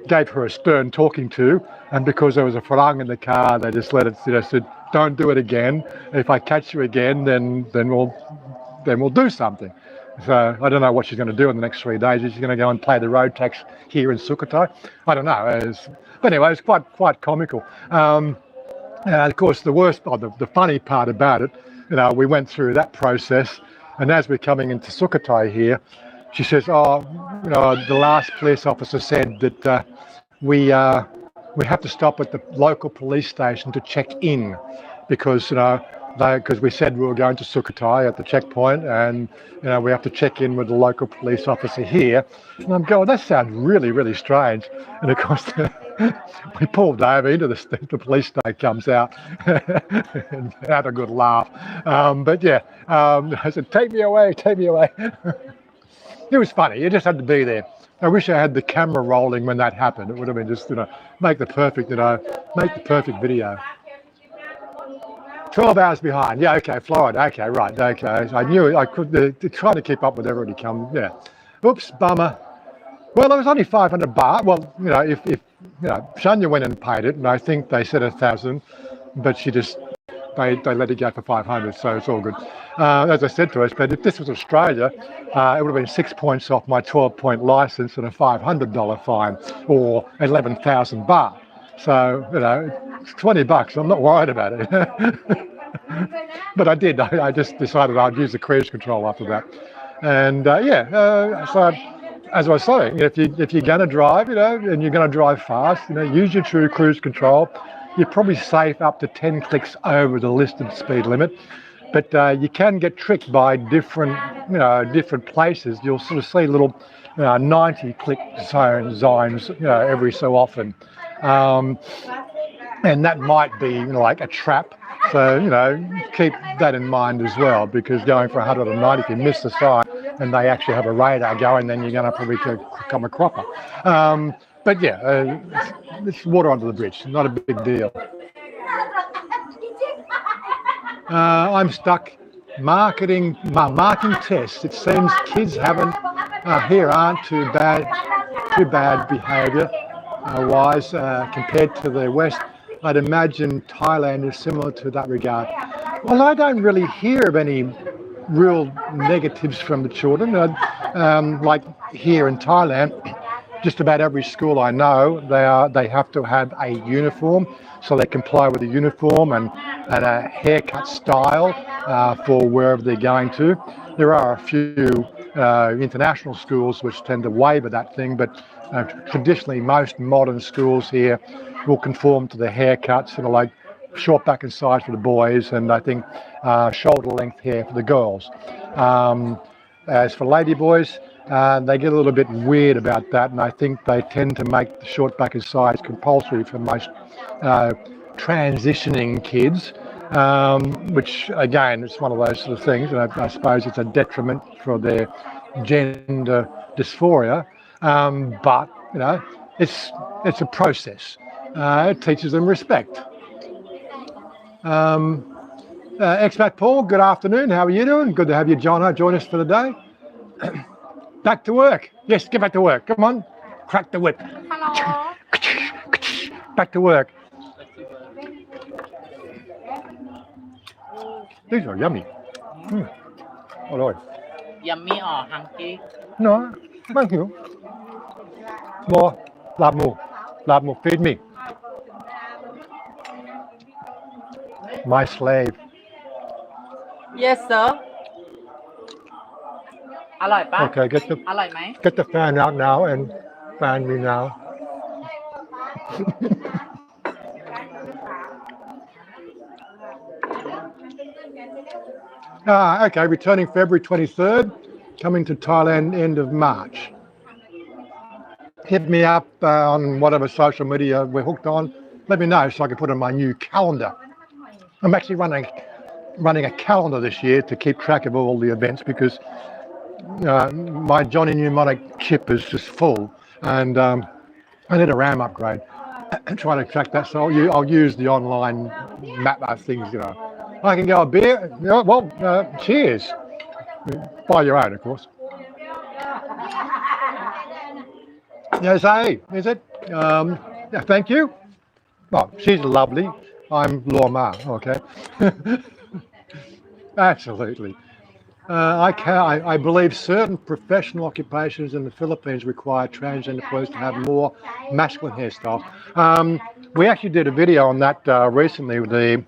Gave her a stern talking to, and because there was a farang in the car, they just let it. Said, "Don't do it again. If I catch you again, then we'll do something." So I don't know what she's going to do in the next 3 days. Is she going to go and pay the road tax here in Sukhothai? I don't know. But anyway, it's quite comical. Of course, the funny part about it, we went through that process, and as we're coming into Sukhothai here, she says, the last police officer said that we have to stop at the local police station to check in because we said we were going to Sukhothai at the checkpoint, and we have to check in with the local police officer here. And I'm going, that sounds really, really strange. And of course, we pulled over into the police station comes out and had a good laugh. But yeah, I said, take me away. It was funny. You just had to be there. I wish I had the camera rolling when that happened. It would have been just, make the perfect video. 12 hours behind. Yeah, okay, Florida. Okay, right. Okay, I knew I could try to keep up with everybody. Yeah. Oops, bummer. Well, it was only 500 baht. Well, if Chanya went and paid it, and I think they said 1,000, but she just they let it go for 500, so it's all good. As I said to us, but if this was Australia, it would have been 6 points off my 12-point license and a $500 fine or 11,000 baht. So, you know, it's $20. I'm not worried about it. But I did. I just decided I'd use the cruise control after that. And so as I was saying, if you're going to drive, you know, and you're going to drive fast, you know, use your true cruise control. You're probably safe up to 10 clicks over the listed speed limit. But you can get tricked by different places. You'll sort of see little 90-click zones, you know, every so often. And that might be, you know, like a trap. So, you know, keep that in mind as well, because going for 190, if you miss the sign and they actually have a radar going, then you're going to probably become a cropper. But yeah, it's water under the bridge, not a big deal. I'm stuck marking tests. It seems kids here aren't too bad behaviour wise compared to the West. I'd imagine Thailand is similar to that regard. Well, I don't really hear of any real negatives from the children. Like here in Thailand, just about every school I know, they have to have a uniform, so they comply with the uniform and a haircut style for wherever they're going to. There are a few international schools which tend to waiver that thing, but traditionally most modern schools here will conform to the haircuts, you know, like short back and sides for the boys, and I think shoulder length hair for the girls. As for lady boys, they get a little bit weird about that, and I think they tend to make the short back and sides compulsory for most transitioning kids, which again, it's one of those sort of things, and I suppose it's a detriment for their gender dysphoria, but you know, it's a process. It teaches them respect. Expat Paul, good afternoon. How are you doing? Good to have you, Jono, join us for the day. Back to work. Yes, get back to work. Come on, crack the whip. Hello. Back to work. These are yummy. Alright. Yummy or hungry? No, thank you. More, lab more, feed me. My slave. Yes sir. อร่อยปะ Okay, อร่อยไหม get the fan out now and fan me now. Okay, returning February 23rd, coming to Thailand end of March. Hit me up on whatever social media we're hooked on. Let me know so I can put on my new calendar. I'm actually running a calendar this year to keep track of all the events, because my Johnny Mnemonic chip is just full, and I need a RAM upgrade. I'm trying to track that, so I'll use the online map things, you know. I can go a beer. Well, cheers. Buy your own, of course. Yes, hey, is it? Yeah, thank you. Well, she's lovely. I'm Lorma, okay. Absolutely. I believe certain professional occupations in the Philippines require transgender employees to have more masculine hairstyle. We actually did a video on that recently with the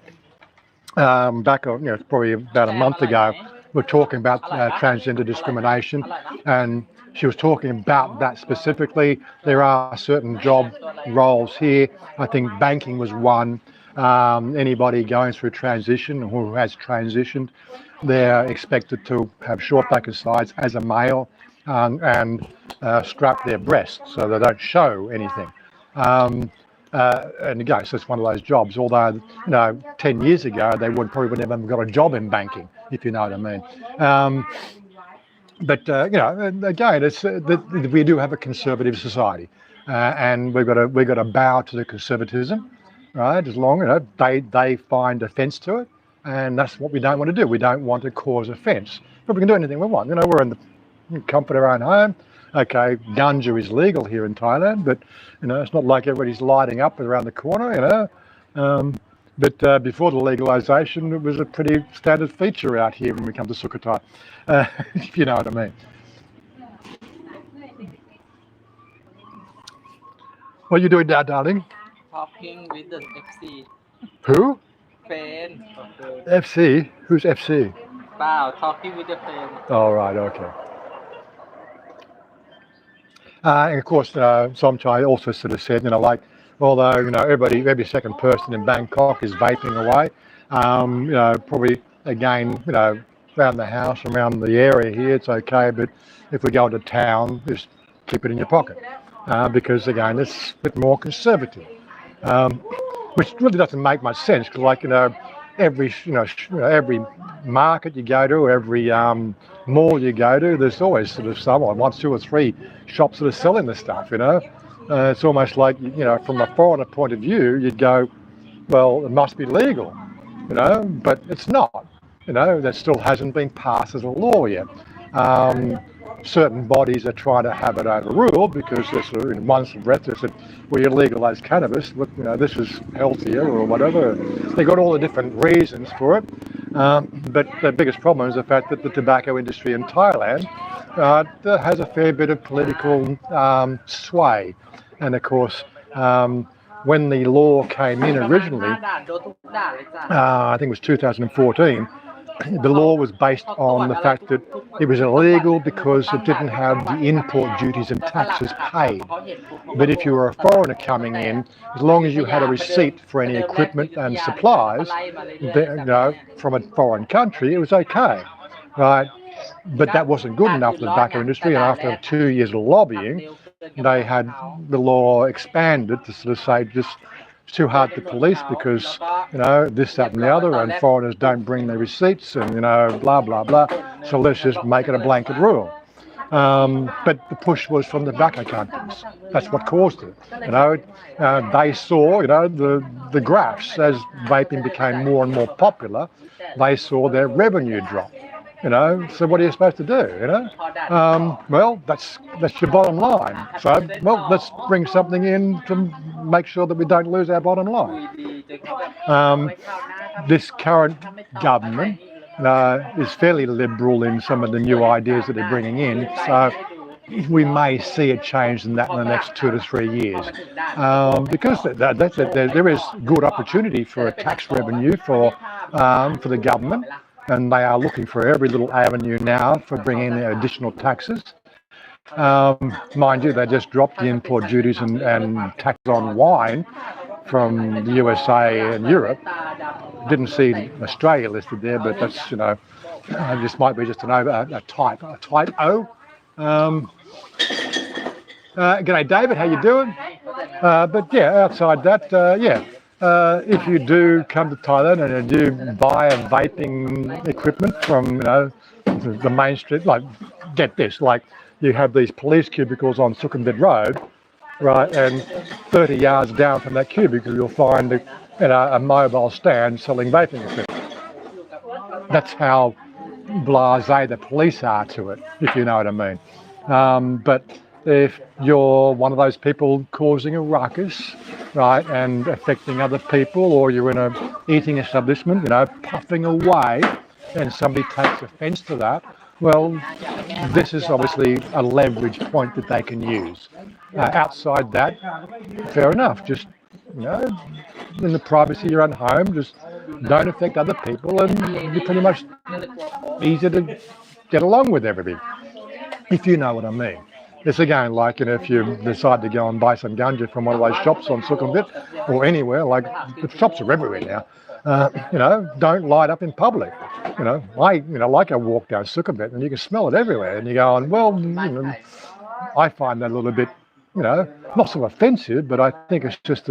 back on, it's probably about a month ago. We're talking about transgender discrimination, and she was talking about that specifically. There are certain job roles here. I think banking was one. Anybody going through transition or who has transitioned, they're expected to have short back and sides as a male, and strap their breasts so they don't show anything. And again, so it's one of those jobs, although, you know, 10 years ago, they probably would never have got a job in banking, if you know what I mean. But you know, again, it's we do have a conservative society, and we've got to bow to the conservatism, right? As long as, you know, they find offence to it, and that's what we don't want to do. We don't want to cause offence, but we can do anything we want. You know, we're in the comfort of our own home. Okay, ganja is legal here in Thailand, but you know, it's not like everybody's lighting up around the corner. You know, But before the legalisation, it was a pretty standard feature out here when we come to Sukhothai, if you know what I mean. What are you doing now, darling? Talking with the FC Who? friend. FC? Who's FC? Wow, talking with the friend. Oh, right, okay. And of course, Somchai also sort of said, like, although, every second person in Bangkok is vaping away, probably, again, around the house, around the area here, it's okay, but if we go into town, just keep it in your pocket. Because, again, it's a bit more conservative, which really doesn't make much sense, because, like, every market you go to, every mall you go to, there's always sort of someone, 1, 2 or 3 shops that are selling this stuff, It's almost like, from a foreigner point of view, you'd go, well, it must be legal, but it's not, that still hasn't been passed as a law yet. Certain bodies are trying to have it overruled because they're sort of in one breath they said, well, you legalise cannabis, but this is healthier or whatever. They got all the different reasons for it, but the biggest problem is the fact that the tobacco industry in Thailand has a fair bit of political sway, and of course when the law came in originally, I think it was 2014, the law was based on the fact that it was illegal because it didn't have the import duties and taxes paid. But if you were a foreigner coming in, as long as you had a receipt for any equipment and supplies, from a foreign country, it was okay, right? But that wasn't good enough for the tobacco industry, and after 2 years of lobbying, they had the law expanded to sort of say just it's too hard to police because, this, that and the other, and foreigners don't bring their receipts and, blah, blah, blah. So let's just make it a blanket rule. But the push was from the tobacco companies. That's what caused it. They saw, the graphs as vaping became more and more popular, they saw their revenue drop. So what are you supposed to do, well, that's your bottom line. So, well, let's bring something in to make sure that we don't lose our bottom line. This current government is fairly liberal in some of the new ideas that they're bringing in, so we may see a change in that in the next 2 to 3 years, because there is good opportunity for a tax revenue for the government. And they are looking for every little avenue now for bringing in additional taxes. Mind you, they just dropped the import duties and tax on wine from the USA and Europe. Didn't see Australia listed there, but that's, this might be just a typo. G'day, David, how you doing? But yeah, outside that, if you do come to Thailand and you do buy a vaping equipment from, the main street, like, get this, like, you have these police cubicles on Sukhumvit Road, right, and 30 yards down from that cubicle you'll find a mobile stand selling vaping equipment. That's how blasé the police are to it, if you know what I mean. But if you're one of those people causing a ruckus, right, and affecting other people, or you're in a eating establishment, puffing away, and somebody takes offence to that, well, this is obviously a leverage point that they can use. Outside that, fair enough, just, in the privacy of your own home, just don't affect other people, and you're pretty much easy to get along with everything, if you know what I mean. It's again like, if you decide to go and buy some ganja from one of those shops on Sukhumvit or anywhere, like the shops are everywhere now, don't light up in public. Like I walk down Sukhumvit and you can smell it everywhere, and you go on, well, I find that a little bit, not so offensive, but I think it's just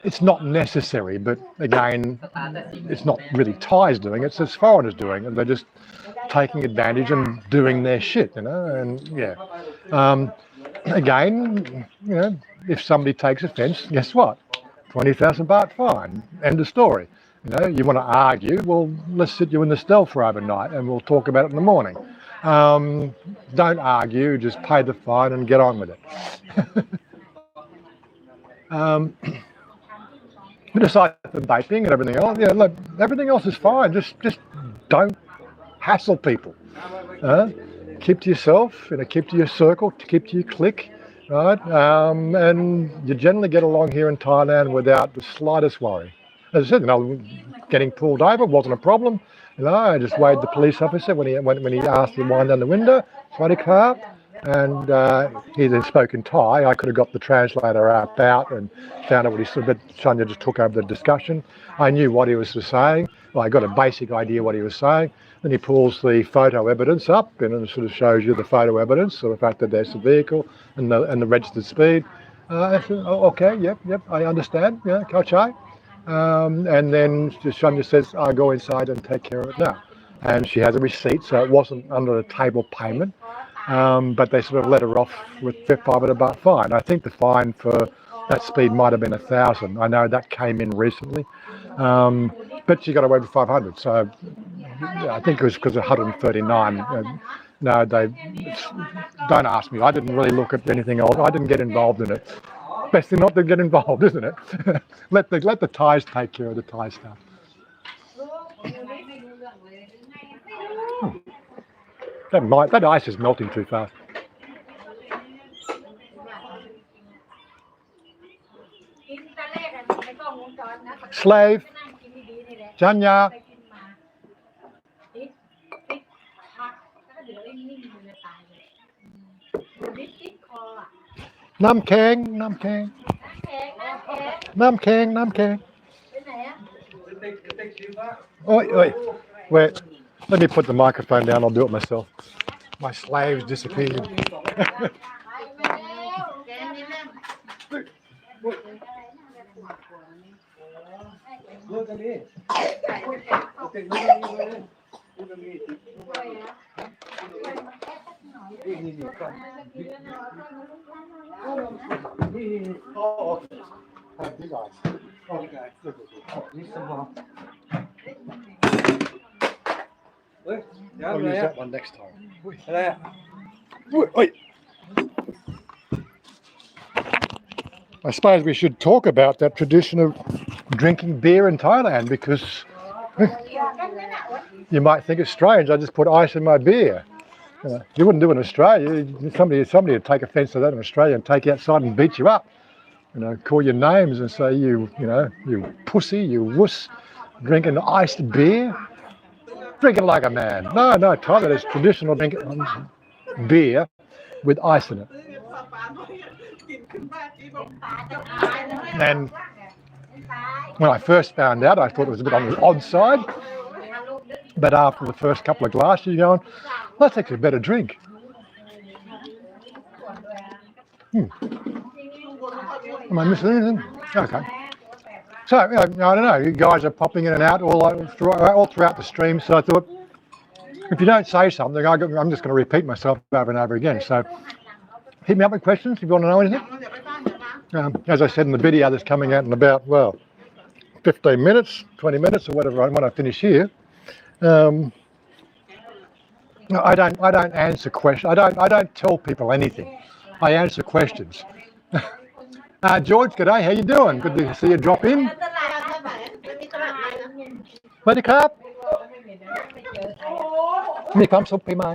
it's not necessary, but again, it's not really Thais doing it, it's foreigners doing it. They're just taking advantage and doing their shit, and yeah. Again, if somebody takes offence, guess what? 20,000 baht fine, end of story. You want to argue, well, let's sit you in the cell for overnight and we'll talk about it in the morning. Don't argue, just pay the fine and get on with it. aside from vaping and everything else, yeah, look, everything else is fine. Just don't hassle people. Keep to yourself, keep to your circle, keep to your clique, right? And you generally get along here in Thailand without the slightest worry. As I said, getting pulled over wasn't a problem. I just waved the police officer when he asked me to wind down the window, tried a car, and he then spoke in Thai. I could have got the translator out and found out what he said, but Chanya just took over the discussion. I knew what he was saying. Well, I got a basic idea what he was saying. Then he pulls the photo evidence up and it sort of shows you the photo evidence of the fact that there's the vehicle and the registered speed. I said, oh, okay, yep, I understand. Yeah, Kachai. And then Chanya says, I'll go inside and take care of it now. And she has a receipt, so it wasn't under a table payment. But they sort of let her off with $500 fine. I think the fine for that speed might have been 1,000. I know that came in recently. But she got away with 500. So yeah, I think it was because of 139. No, they don't ask me. I didn't really look at anything else. I didn't get involved in it. Best thing not to get involved, isn't it? let the Thais take care of the Thai stuff. That ice is melting too fast. Slave, Chanya. Nam Kang. Oi. Wait. Let me put the microphone down. I'll do it myself. My slaves disappeared. Oh, okay. You guys. Okay. I'll use that one next time. Wait. I suppose we should talk about that tradition of drinking beer in Thailand because you might think it's strange. I just put ice in my beer. You wouldn't do it in Australia. Somebody would take offence to that in Australia and take you outside and beat you up. Call your names and say you pussy, you wuss, drinking iced beer. Drink it like a man. No, Thailand is traditional drinking beer with ice in it. And when I first found out, I thought it was a bit on the odd side. But after the first couple of glasses, you're going, well, that's actually a better drink. Am I missing anything? Okay. So, I don't know, you guys are popping in and out all throughout the stream, so I thought, if you don't say something, I'm just going to repeat myself over and over again. So, hit me up with questions if you want to know anything. As I said in the video that's coming out in about, 15 minutes, 20 minutes or whatever, when I finish here, I don't answer questions. I don't tell people anything. I answer questions. George, g'day, how you doing? Good to see you drop in. Sawasdee krap. มีความสุขปีใหม่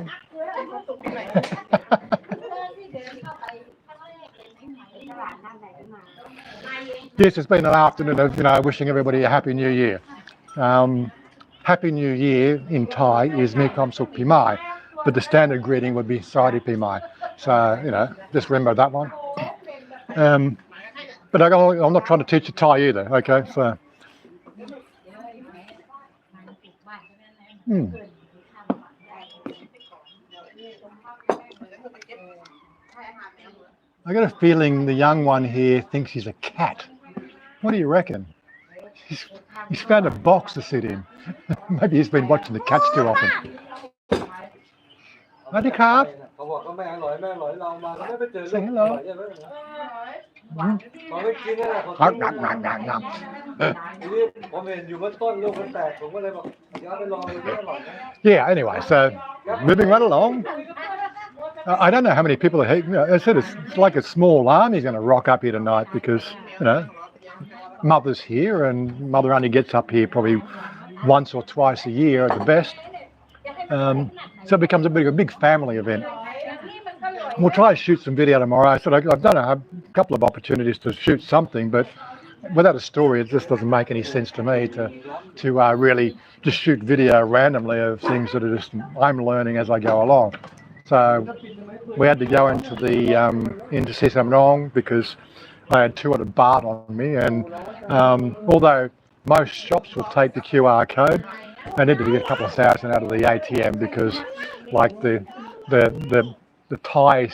Yes, it's been an afternoon of wishing everybody a happy new year. Happy New Year in Thai is Mi Kam Suk Pi Mai, but the standard greeting would be Sawasdee Pi Mai. So, just remember that one. But I'm not trying to teach you Thai either, okay? So, I got a feeling the young one here thinks he's a cat. What do you reckon? He's found a box to sit in. Maybe he's been watching the cats too often. Sawasdee krap. Say hello. Yeah, anyway, so moving right along. I don't know how many people are here. I said it's like a small army's going to rock up here tonight because, mother's here, and mother only gets up here probably once or twice a year at the best. So it becomes a big family event. We'll try to shoot some video tomorrow. So I've done a couple of opportunities to shoot something, but without a story, it just doesn't make any sense to me to really just shoot video randomly of things that are just I'm learning as I go along. So we had to go into Sesamnong because I had 200 baht on me, and although most shops will take the QR code, I needed to get a couple of thousand out of the ATM because, like the Thai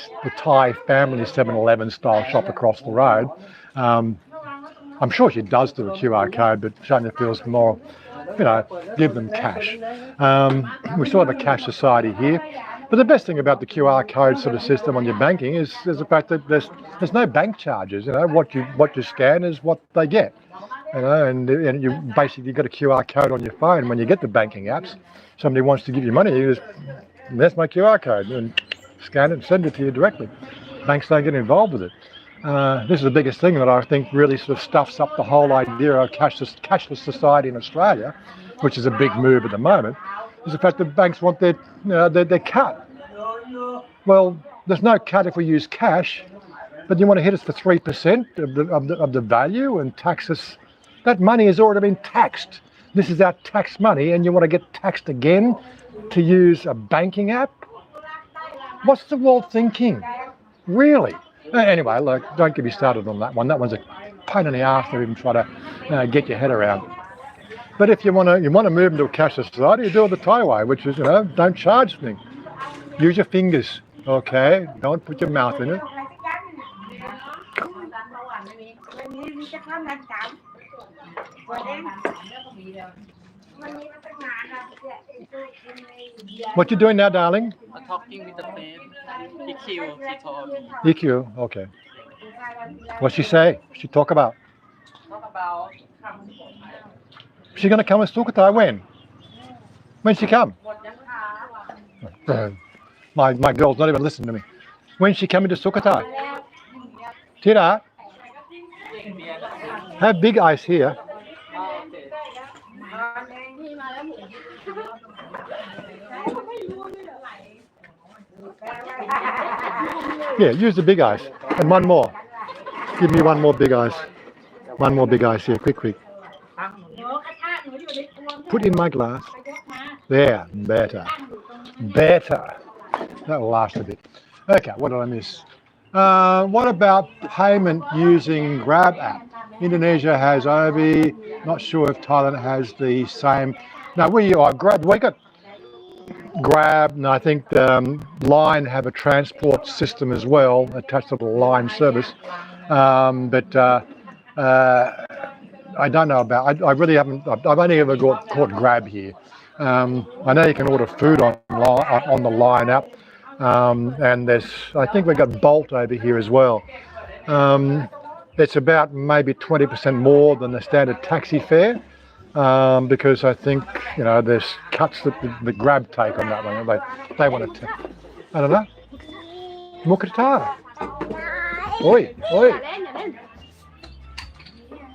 family 7-Eleven style shop across the road. I'm sure she does do a QR code, but Chanya feels more, give them cash. We still have a cash society here. But the best thing about the QR code sort of system on your banking is the fact that there's no bank charges. What you scan is what they get. And you basically got a QR code on your phone when you get the banking apps. Somebody wants to give you money, you just, that's my QR code, and scan it and send it to you directly. Banks don't get involved with it. This is the biggest thing that I think really sort of stuffs up the whole idea of cashless society in Australia, which is a big move at the moment, is the fact that banks want their cut. Well, there's no cut if we use cash, but you want to hit us for 3% of the value and tax us. That money has already been taxed. This is our tax money, and you want to get taxed again to use a banking app? What's the world thinking? Really? Anyway, look, don't get me started on that one. That one's a pain in the ass to even try to get your head around. But if you want to move into a cashless society, you do it the Thai way, which is, don't charge things. Use your fingers, okay? Don't put your mouth in it. What you doing now, darling? I'm talking with the friend. He told me. EQ, okay. What's she say? She talk about? She's gonna come to Sukhothai when? When she come? My girl's not even listening to me. When's she coming to Sukhothai? Tira, have big eyes here. Yeah, use the big eyes. And one more. Give me one more big eyes. One more big eyes here, quick. Put in my glass. There, better. That'll last a bit. Okay, what did I miss? What about payment using Grab app? Indonesia has Obi. Not sure if Thailand has the same. No, we got Grab, and I think Line have a transport system as well attached to the Line service. But I don't know about. I really haven't. I've only ever caught Grab here. I know you can order food on the Line app, and I think we've got Bolt over here as well. It's about maybe 20% more than the standard taxi fare, because I think there's cuts that the Grab take on that one. They want to. I don't know. Mukata. Oi.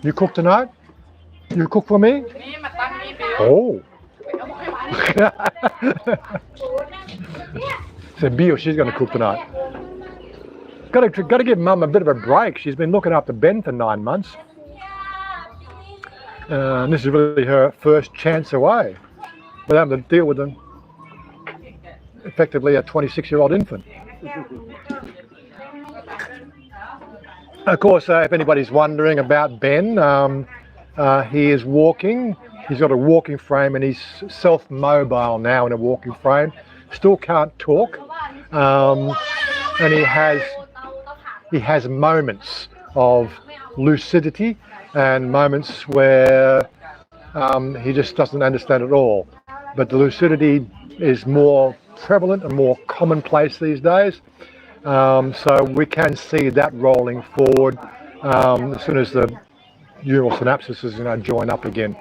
You cook tonight? You cook for me? Oh. So Bill, she's going to cook tonight. Got to give Mum a bit of a break. She's been looking after Ben for 9 months. And this is really her first chance away without having to deal with effectively a 26-year-old infant. Of course, if anybody's wondering about Ben, he is walking. He's got a walking frame and he's self-mobile now in a walking frame. Still can't talk, and he has moments of lucidity and moments where he just doesn't understand at all. But the lucidity is more prevalent and more commonplace these days. So we can see that rolling forward as soon as the neural synapses join up again.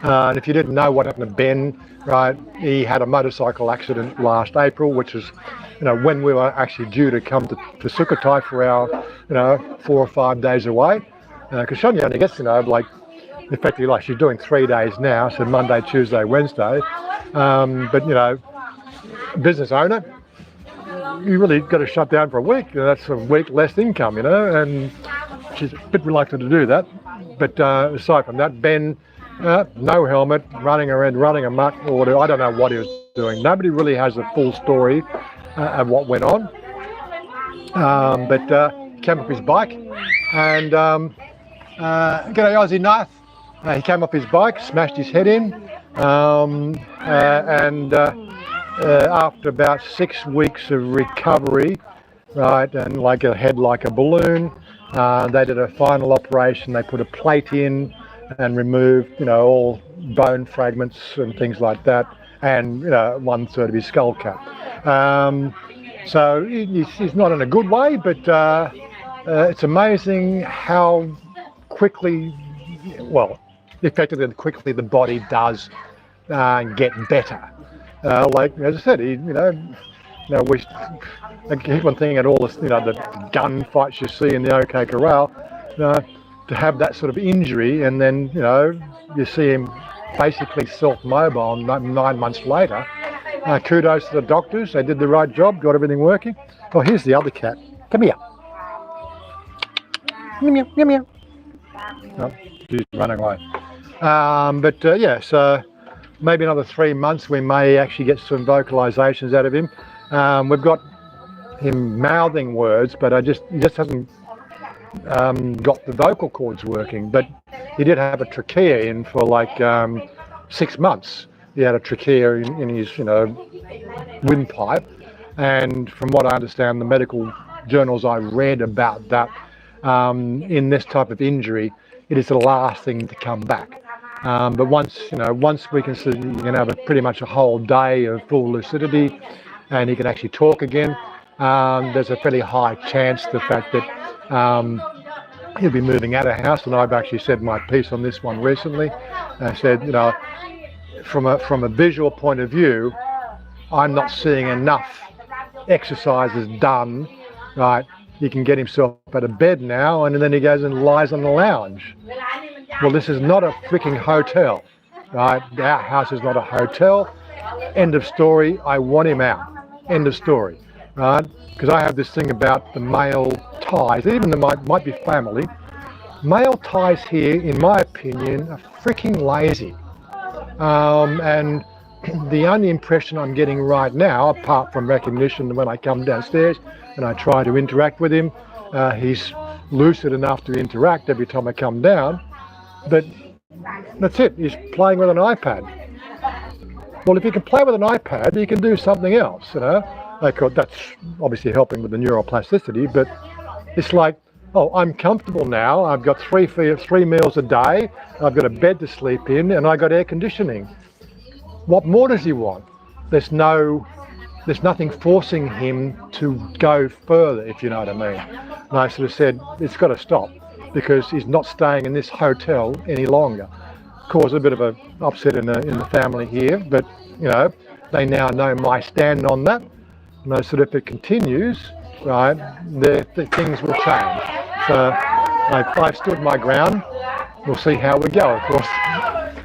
And if you didn't know what happened to Ben, right, he had a motorcycle accident last April, which is, when we were actually due to come to Sukhothai for our, 4 or 5 days away. because Chanya only gets, like, effectively, like she's doing 3 days now, so Monday, Tuesday, Wednesday. But, business owner, you really got to shut down for a week. That's a week less income, and she's a bit reluctant to do that. But aside from that, Ben, no helmet, running around, running amok, or I don't know what he was doing. Nobody really has a full story of what went on. But he came off his bike and g'day Aussie Nath. He came off his bike, smashed his head in, and after about 6 weeks of recovery, right, and like a head like a balloon, they did a final operation. They put a plate in and removed, all bone fragments and things like that, and 1/3 of his skull cap. So he's not in a good way, but it's amazing how quickly, effectively quickly the body does get better. Like as I said, I keep on thinking at all this, the gun fights you see in the OK Corral, to have that sort of injury, and then you see him basically self-mobile 9 months later. Kudos to the doctors, they did the right job, got everything working. Oh, here's the other cat. Come here. Meow, meow, meow, meow. Oh, she's running away. Yeah, so maybe another 3 months we may actually get some vocalizations out of him. We've got him mouthing words, but he just hasn't got the vocal cords working. But he did have a trachea in for like 6 months. He had a trachea in his, windpipe, and from what I understand, the medical journals I read about that, in this type of injury, it is the last thing to come back. But once we can see, you can have pretty much a whole day of full lucidity, and he can actually talk again. There's a fairly high chance the fact that he'll be moving out of house, and I've actually said my piece on this one recently. I said, from a visual point of view, I'm not seeing enough exercises done, right? He can get himself out of bed now, and then he goes and lies on the lounge. Well, this is not a freaking hotel, right? Our house is not a hotel. End of story. I want him out. End of story, right? Because I have this thing about the male ties, even the might be family. Male ties here, in my opinion, are freaking lazy. And the only impression I'm getting right now, apart from recognition when I come downstairs and I try to interact with him, he's lucid enough to interact every time I come down, but that's it. He's playing with an iPad. Well, if you can play with an iPad, you can do something else, That's obviously helping with the neuroplasticity, but it's like, oh, I'm comfortable now. I've got three meals a day. I've got a bed to sleep in, and I got air conditioning. What more does he want? There's nothing forcing him to go further, if you know what I mean. And I sort of said, it's got to stop, because he's not staying in this hotel any longer. Caused a bit of an upset in the family here, but they now know my stand on that. And I said, if it continues, right, the things will change. So I've stood my ground. We'll see how we go. Of course,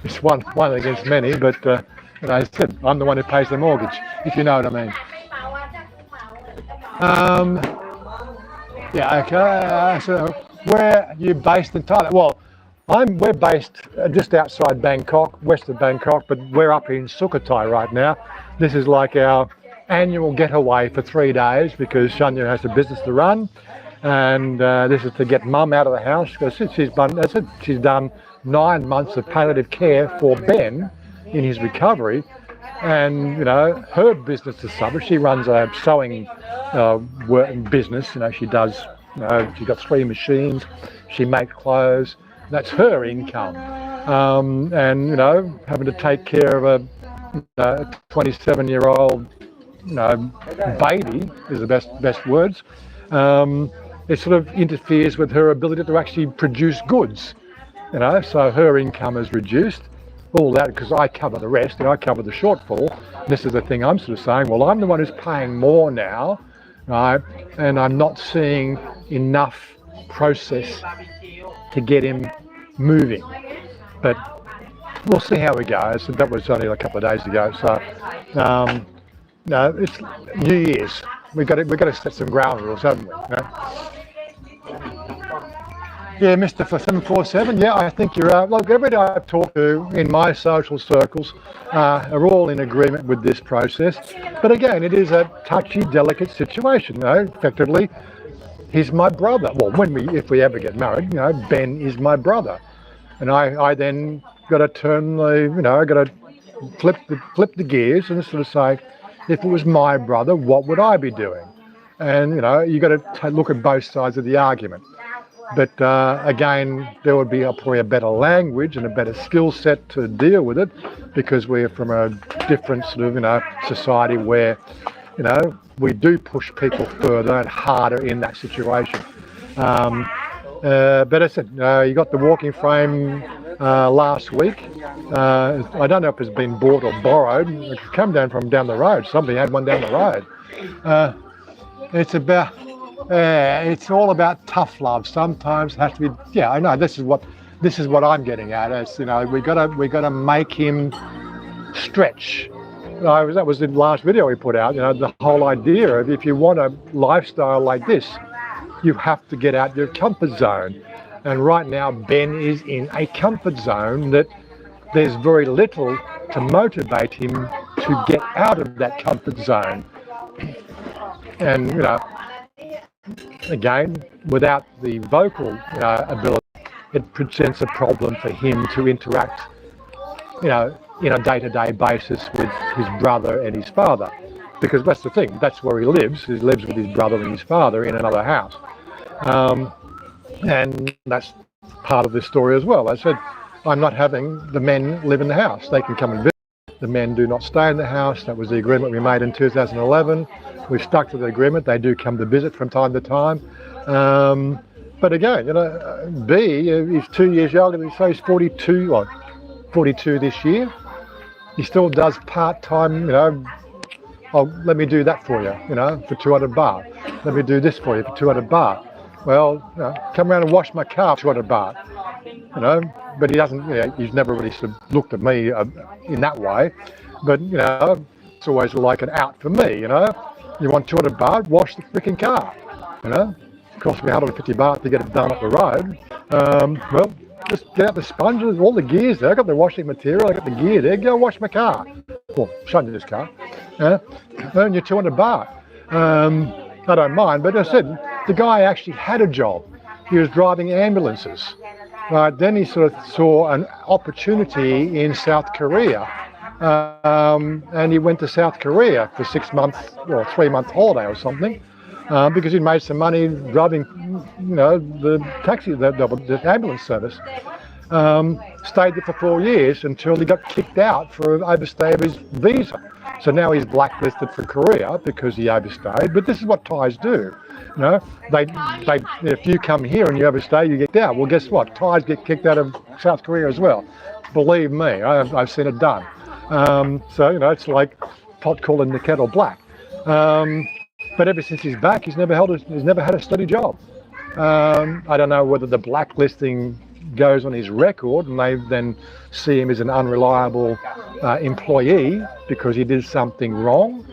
it's one against many, but I said I'm the one who pays the mortgage, if you know what I mean. Yeah, okay. So where are you based in Thailand? Well, we're based just outside Bangkok, west of Bangkok, but we're up in Sukhothai right now. This is like our annual getaway for 3 days, because Chanya has a business to run, and this is to get mum out of the house, because she's done 9 months of palliative care for Ben in his recovery, and her business is suffer. She runs a sewing business. She does. She's got 3 machines. She makes clothes. That's her income, and having to take care of a 27-year-old baby is the best words. It sort of interferes with her ability to actually produce goods, so her income is reduced. All that because I cover the rest, and I cover the shortfall. This is the thing I'm sort of saying, well, I'm the one who's paying more now, right? And I'm not seeing enough process to get him moving. But we'll see how it goes. That was only a couple of days ago. So no, it's New Year's. We've got to set some ground rules, haven't we? No? Yeah, Mr. for 747. Yeah, I think you're right. Look, everybody I've talked to in my social circles are all in agreement with this process. But again, it is a touchy, delicate situation. You know, effectively, he's my brother. Well, if we ever get married, you know, Ben is my brother, and I then got to turn got to flip the gears and sort of say, if it was my brother, what would I be doing? And you know, you got to look at both sides of the argument. But again, there would be probably a better language and a better skill set to deal with it, because we're from a different sort of society where we do push people further and harder in that situation. But I said, you got the walking frame last week. I don't know if it's been bought or borrowed. It came down from down the road. Somebody had one down the road. It's all about tough love. Sometimes it has to be. Yeah, I know. This is what I'm getting at. It's, we gotta make him stretch. That was the last video we put out. The whole idea of, if you want a lifestyle like this, you have to get out your comfort zone. And right now, Ben is in a comfort zone that there's very little to motivate him to get out of that comfort zone. And again, without the vocal ability, it presents a problem for him to interact, in a day-to-day basis with his brother and his father. Because that's the thing, that's where he lives. He lives with his brother and his father in another house. And that's part of this story as well. I said, I'm not having the men live in the house. They can come and visit. The men do not stay in the house. That was the agreement we made in 2011. We've stuck to the agreement. They do come to visit from time to time. But again, B is 2 years younger, so he's 42 this year. He still does part-time, let me do that for you, for 200 baht. Let me do this for you for 200 baht. Well, come around and wash my car for 200 baht. But he doesn't, he's never really sort of looked at me in that way. But, it's always like an out for me, You want 200 baht, wash the freaking car, It cost me 150 baht to get it done up the road. Well, just get out the sponges, all the gears there. I got the washing material, I got the gear there. Go wash my car. Well, Chanya's car. Earn your 200 baht. I don't mind, but I said the guy actually had a job. He was driving ambulances. Then he sort of saw an opportunity in South Korea, and he went to South Korea for 6 months or 3-month holiday or something, because he made some money driving, the taxi, the ambulance service. Stayed there for 4 years until he got kicked out for overstay of his visa. So now he's blacklisted for Korea because he overstayed. But this is what Thais do. If you come here and you overstay, you get out. Well, guess what? Thais get kicked out of South Korea as well. Believe me, I've seen it done. It's like pot calling the kettle black. But ever since he's back, he's never had a steady job. I don't know whether the blacklisting goes on his record and they then see him as an unreliable employee because he did something wrong.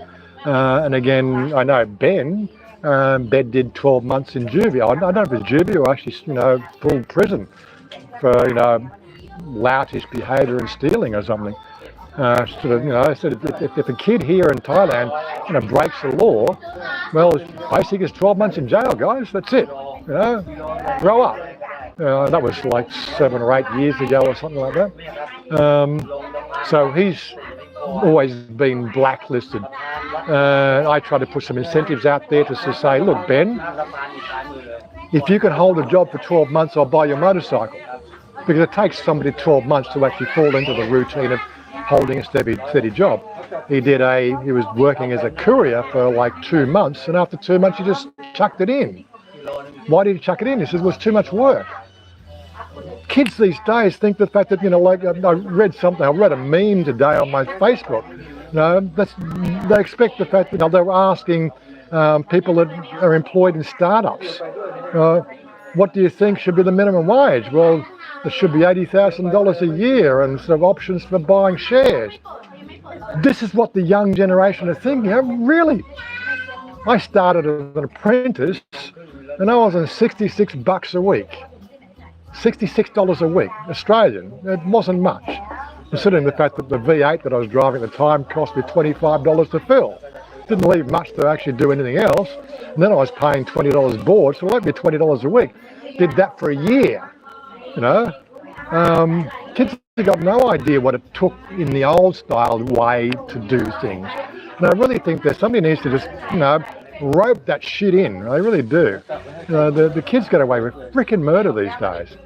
And again, I know Ben did 12 months in juvie. I don't know if it's juvie or actually, full prison for, loutish behaviour and stealing or something. I said, if a kid here in Thailand, breaks the law, well, basically it's 12 months in jail, guys. That's it. Grow up. That was like 7 or 8 years ago or something like that. So he's always been blacklisted. I try to put some incentives out there to say, look, Ben, if you can hold a job for 12 months, I'll buy your motorcycle. Because it takes somebody 12 months to actually fall into the routine of holding a steady job. He was working as a courier for like 2 months, and after 2 months he just chucked it in. Why did he chuck it in? He said it was too much work. Kids these days think the fact that, I read a meme today on my Facebook. They expect the fact that they were asking people that are employed in startups. what do you think should be the minimum wage? Well, it should be $80,000 a year and sort of options for buying shares. This is what the young generation are thinking. Really? I started as an apprentice and I was on $66 a week. $66 a week, Australian. It wasn't much. Considering the fact that the V8 that I was driving at the time cost me $25 to fill. Didn't leave much to actually do anything else. And then I was paying $20 board, so it let me $20 a week. Did that for a year, you know. Kids have got no idea what it took in the old style way to do things. And I really think that somebody needs to just, you know, rope that shit in. I really do. You know, the kids get away with freaking murder these days.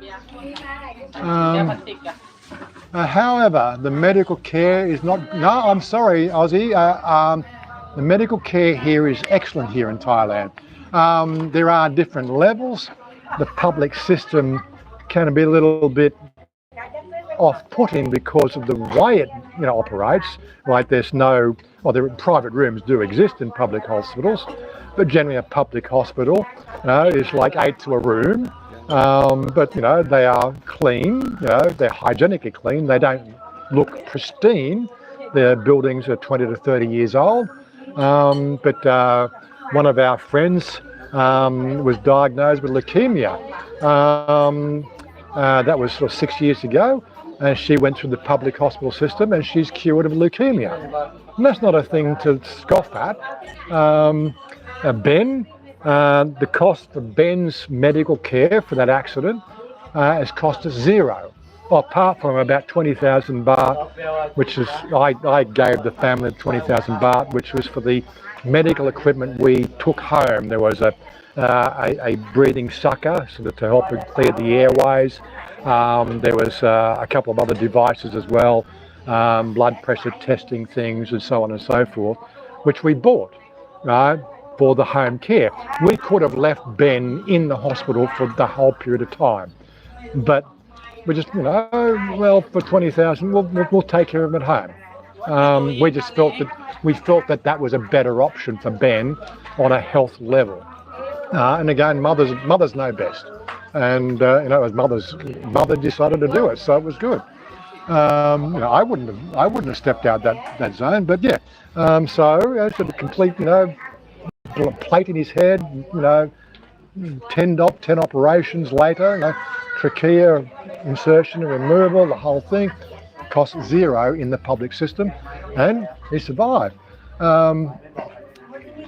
However, the medical care is not. No, I'm sorry, Aussie. The medical care here is excellent here in Thailand. There are different levels. The public system can be a little bit off-putting because of the way it, you know, operates. Like there's no, well, there private rooms do exist in public hospitals, but generally a public hospital, you know, is like 8 to a room. But you know, they are clean. You know, they're hygienically clean. They don't look pristine. Their buildings are 20 to 30 years old. But one of our friends was diagnosed with leukemia. That was sort of 6 years ago, and she went through the public hospital system and she's cured of leukemia. And that's not a thing to scoff at. Ben, the cost for Ben's medical care for that accident has cost us zero. Well, apart from about 20,000 baht, which is, I gave the family 20,000 baht, which was for the medical equipment we took home. There was a breathing sucker so that to help it clear the airways. There was a couple of other devices as well, blood pressure testing things and so on and so forth, which we bought, right, for the home care. We could have left Ben in the hospital for the whole period of time, but we just, you know, well, for 20,000, we'll take care of him at home. We just felt that that was a better option for Ben on a health level. And again, mothers know best, and you know, as mother decided to do it, so it was good. You know, I wouldn't have stepped out that zone, but yeah. So it's a complete, you know, plate in his head, you know, 10 operations later, you know, trachea insertion and removal, the whole thing, cost zero in the public system, and he survived.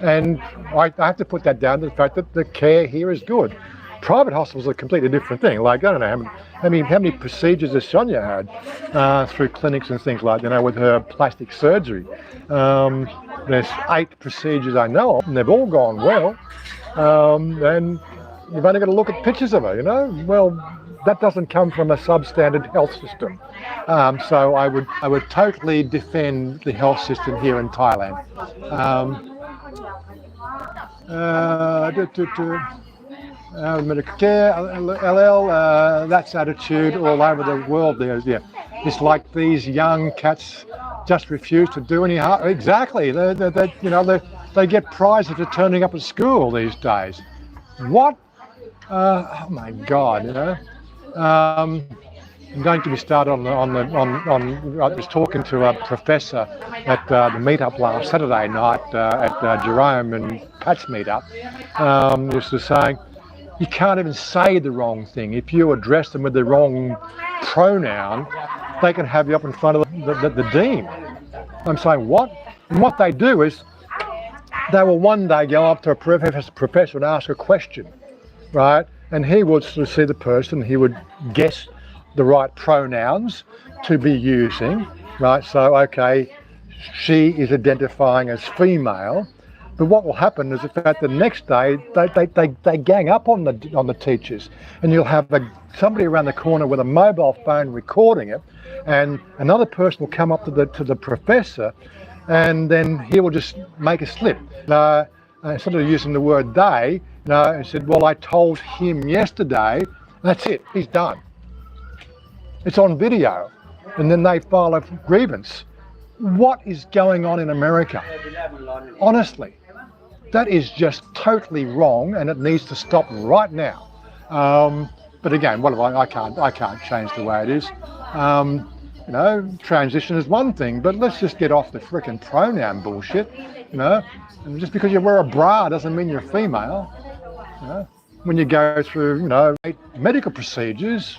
And I have to put that down to the fact that the care here is good. Private hospitals are a completely different thing. Like, I don't know how many procedures has Chanya had through clinics and things like that, you know, with her plastic surgery. There's 8 procedures I know of, and they've all gone well. And you've only got to look at pictures of her, you know. Well, that doesn't come from a substandard health system. So I would totally defend the health system here in Thailand. Medical care, LL, that's attitude all over the world. Yeah, it's like these young cats just refuse to do any harm. Exactly, they get prizes for turning up at school these days. What? Oh my God, you know. Don't get me started on I was talking to a professor at the meetup last Saturday night at Jerome and Pat's meetup. He was saying, you can't even say the wrong thing. If you address them with the wrong pronoun, they can have you up in front of the dean. I'm saying, what? And what they do is, they will one day go up to a professor and ask a question, right? And he would sort of see the person, he would guess the right pronouns to be using, right? So, okay, she is identifying as female, but what will happen is that the next day they gang up on the teachers, and you'll have somebody around the corner with a mobile phone recording it, and another person will come up to the professor, and then he will just make a slip. Instead of using the word they, he said, well, I told him yesterday. That's it, he's done. It's on video, and then they file a grievance. What is going on in America? Honestly, that is just totally wrong, and it needs to stop right now. But again, what I can't change the way it is. You know, transition is one thing, but let's just get off the frickin' pronoun bullshit. You know, and just because you wear a bra doesn't mean you're female. You know, when you go through, you know, medical procedures,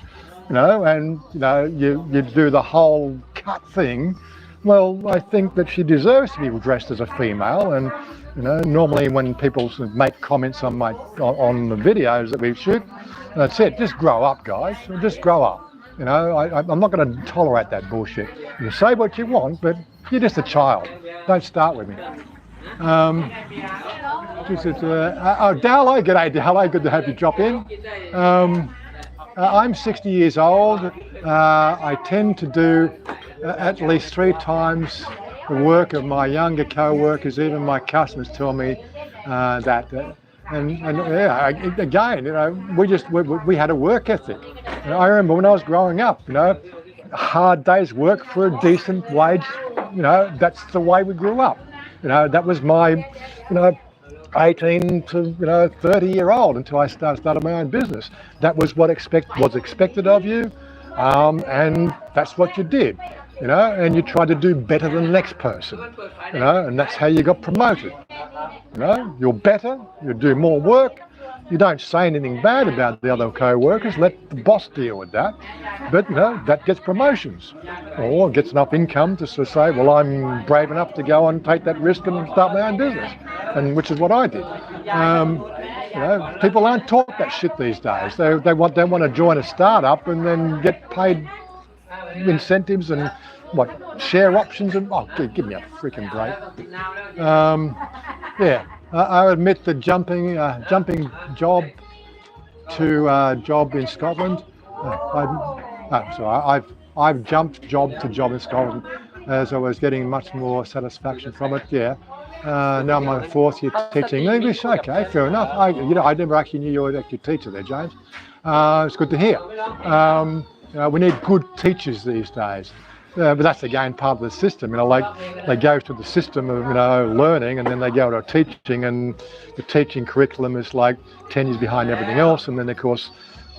you know, and you know you do the whole cut thing. Well, I think that she deserves to be dressed as a female, and you know, normally when people make comments on on the videos that we shoot, that's it. Just grow up, guys. Just grow up. You know, I'm not going to tolerate that bullshit. You say what you want, but you're just a child. Don't start with me. She says, Dalo, g'day Dalo, good to have you drop in. I'm 60 years old. I tend to do at least 3 times the work of my younger co-workers. Even my customers tell me that. And yeah, again, you know, we had a work ethic. You know, I remember when I was growing up, you know, a hard day's work for a decent wage. You know, that's the way we grew up. You know, that was my, you know, 18 to 30-year-old until I started my own business. That was what was expected of you, and that's what you did. You know, and you tried to do better than the next person. You know, and that's how you got promoted. You know, you're better, you do more work, you don't say anything bad about the other co-workers, let the boss deal with that. But, you know, that gets promotions or gets enough income to say, well, I'm brave enough to go and take that risk and start my own business, and which is what I did. You know, people aren't taught that shit these days. They want to join a startup and then get paid incentives and share options and give me a freaking break. Yeah, I admit that jumping job to job in Scotland. I've jumped job to job in Scotland as I was getting much more satisfaction from it. Yeah. Now I'm on 4th year teaching English. Okay, fair enough. I never actually knew you were actually a teacher there, James. It's good to hear. We need good teachers these days. But that's again part of the system, you know, like they go through the system of, you know, learning, and then they go to teaching, and the teaching curriculum is like 10 years behind everything else, and then of course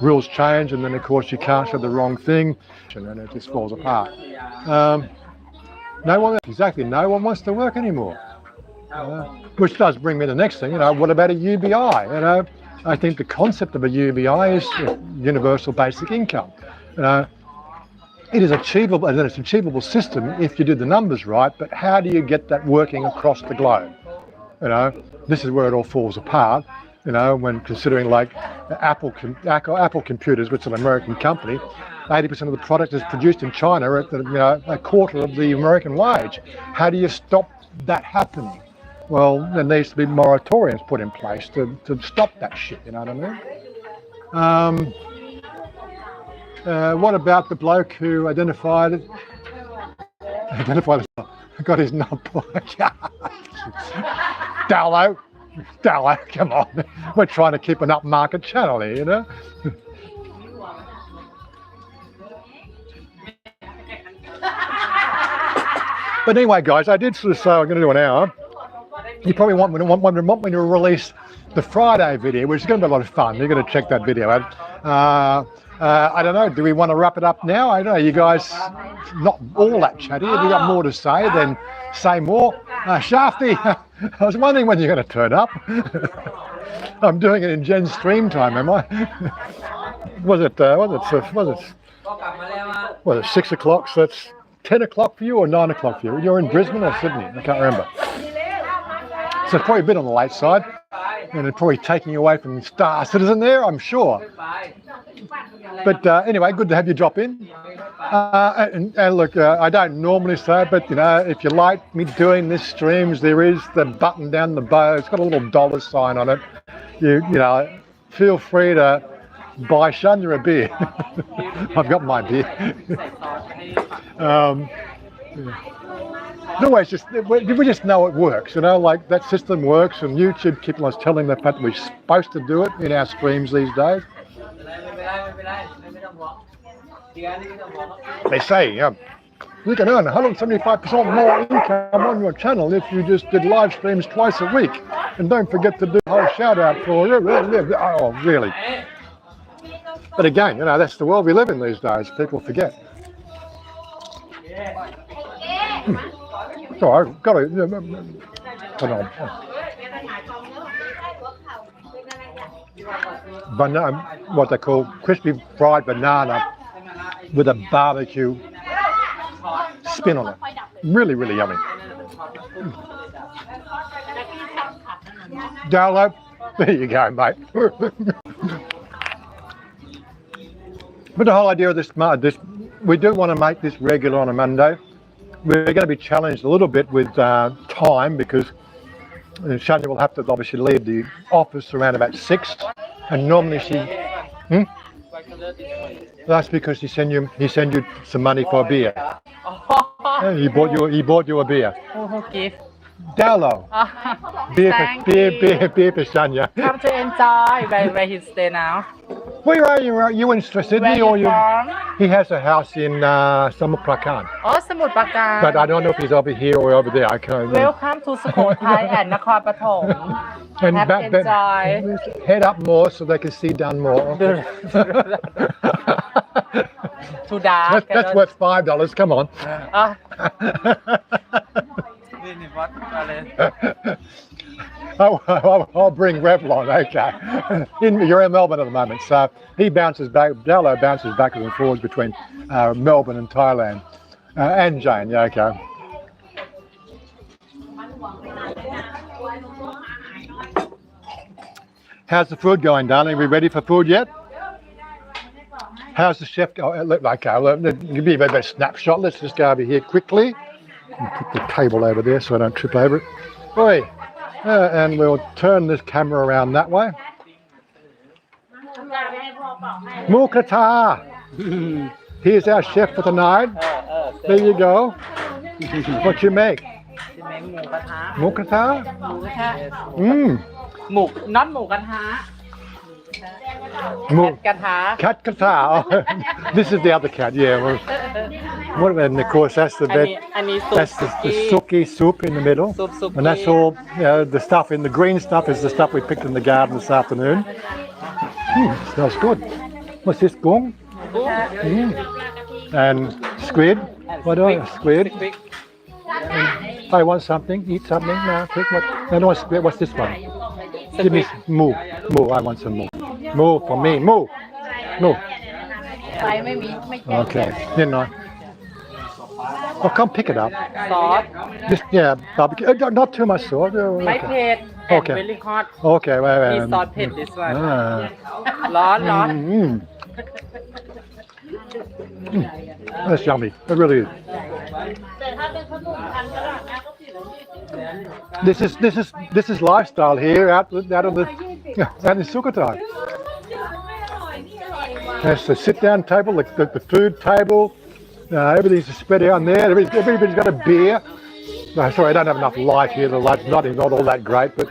rules change, and then of course you can't say the wrong thing, and it just falls apart. No one wants to work anymore. Which does bring me to the next thing, you know, what about a UBI? You know, I think the concept of a UBI is universal basic income. You know, it is achievable, and it's an achievable system if you do the numbers right, but how do you get that working across the globe? You know, this is where it all falls apart, you know, when considering like Apple Computers, which is an American company, 80% of the product is produced in China at a quarter of the American wage. How do you stop that happening? Well, there needs to be moratoriums put in place to stop that shit, you know what I mean? What about the bloke who got his nut block? Dallo, come on. We're trying to keep an upmarket channel here, you know? But anyway, guys, I did sort of say I'm going to do an hour. You probably want me to release the Friday video, which is going to be a lot of fun. You're going to check that video out. I don't know, do we want to wrap it up now? I don't know, you guys not all that chatty. If you got more to say, then say more. Shafty, I was wondering when you're going to turn up. I'm doing it in Jen's stream time, am I? Was it 6 o'clock? So it's 10 o'clock for you or 9 o'clock for you? You're in Brisbane or Sydney? I can't remember. So it's probably a bit on the late side, and it's probably taking you away from Star Citizen there, I'm sure. But anyway, good to have you drop in. And look, I don't normally say it, but you know, if you like me doing this streams, there is the button down the bow. It's got a little dollar sign on it. You know, feel free to buy Chanya a beer. I've got my beer. Always we just know it works, you know, like that system works, and YouTube keeps us telling the fact that we're supposed to do it in our streams these days. They say you can earn 175% more income on your channel if you just did live streams twice a week, and don't forget to do a whole shout out for oh really. But again, you know, that's the world we live in these days. People forget. So I've got to. Hold on. Banana, what they call crispy fried banana with a barbecue spin on it. Really, really yummy. Download. There you go, mate. But the whole idea of this, we do want to make this regular on a Monday. We're going to be challenged a little bit with time because Chanya will have to obviously leave the office around about 6, and normally she. That's because he send you some money for a beer. He bought you a beer. Who give? Download. Beer for Chanya. Come to enjoy where he stay now. Where are you? Are you in Sydney Where or you you? from? He has a house in Samut Prakan. Oh, Samut Prakan. But I don't know if he's over here or over there. I can't. Welcome to Sukhothai and Nakhon Pathom. And Have enjoy. head up more so they can see down more. Too dark. That's worth $5. Come on. I'll bring Revlon, okay. You're in Melbourne at the moment, so he bounces back, Dallo bounces backwards and forwards between Melbourne and Thailand. And Jane, yeah, okay. How's the food going, darling? Are we ready for food yet? How's the chef going? Okay, give me a bit of a snapshot. Let's just go over here quickly. And put the table over there so I don't trip over it. Oi. And we'll turn this camera around that way. Mukata! Here's our chef for tonight. There you go. What you make? Mukata? Not หมูกระทะ Cat kata. This is the other cat, yeah. Well, and of course that's the that's the suki soup in the middle. And that's all, you know, the stuff in the green stuff is the stuff we picked in the garden this afternoon. Smells good. What's this, gong? And squid. What else? Squid. And I want something. Eat something. No, take what? I don't want squid. What's this one? Give me moo. Moo. I want some moo. Moo for me. Moo. Moo. Okay. You know. Oh, come pick it up. Sauce. Just, yeah, barbecue. Not too much sauce. ไม่เผ็ด Okay. and very hot Okay, wait. มีซอสเผ็ด this one Ah. ร้อน That's yummy. It really is. This is lifestyle here out in Sukhothai. That's the sit-down table, the food table. Everything's spread out there. Everybody's got a beer. Sorry, I don't have enough light here. The light's not all that great, but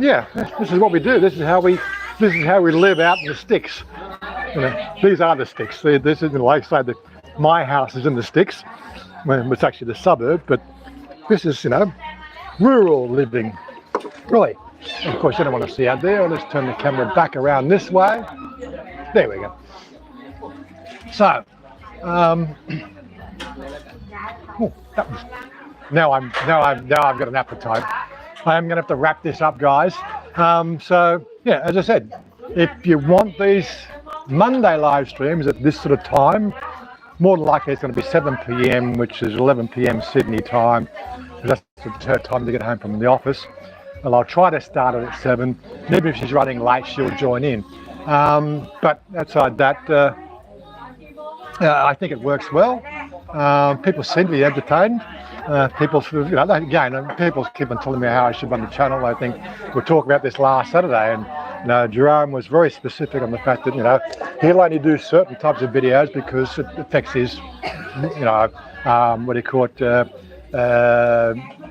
yeah, this is what we do. This is how we live out in the sticks. You know, these are the sticks. This isn't like say that my house is in the sticks. Well, it's actually the suburb, but this is, you know, rural living. Really. Of course, you don't want to see out there. Let's turn the camera back around this way. There we go. So, now I've got an appetite. I am going to have to wrap this up, guys. So, yeah, as I said, if you want these Monday live streams at this sort of time, more than likely it's going to be 7 p.m, which is 11 p.m. Sydney time. That's her time to get home from the office. Well, I'll try to start it at 7. Maybe if she's running late, she'll join in. But outside that, I think it works well. People seem to be entertained. People, you know, again, people keep on telling me how I should run the channel. I think we'll talk about this last Saturday, and you know, Jerome was very specific on the fact that, you know, he'll only do certain types of videos because it affects his, you know, what do you call it,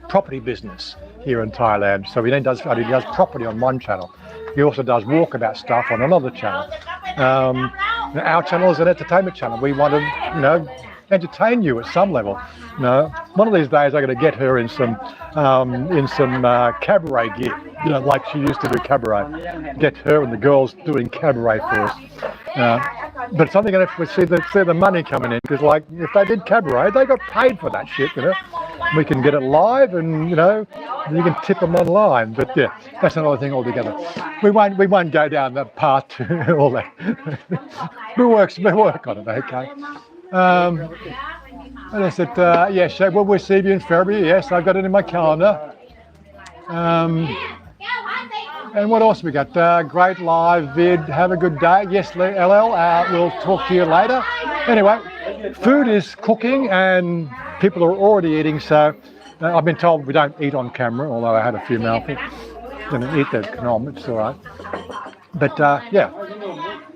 property business here in Thailand. So he does property on one channel. He also does walkabout stuff on another channel. Our channel is an entertainment channel. We want to, you know, entertain you at some level. You know, one of these days I'm going to get her in some cabaret gear. You know, like she used to do cabaret. Get her and the girls doing cabaret for us. But it's something if we see the money coming in, because like if they did cabaret, they got paid for that shit. You know, we can get it live, and you know, you can tip them online. But yeah, that's another thing altogether. We won't go down that path to all that. we work on it, okay. And I said, yes, so we'll see you in February. Yes, I've got it in my calendar. And what else we got? Great live vid. Have a good day. Yes, LL. We'll talk to you later. Anyway, food is cooking and people are already eating. So I've been told we don't eat on camera, although I had a few mouthfuls. Didn't eat that canom. It's all right. But yeah,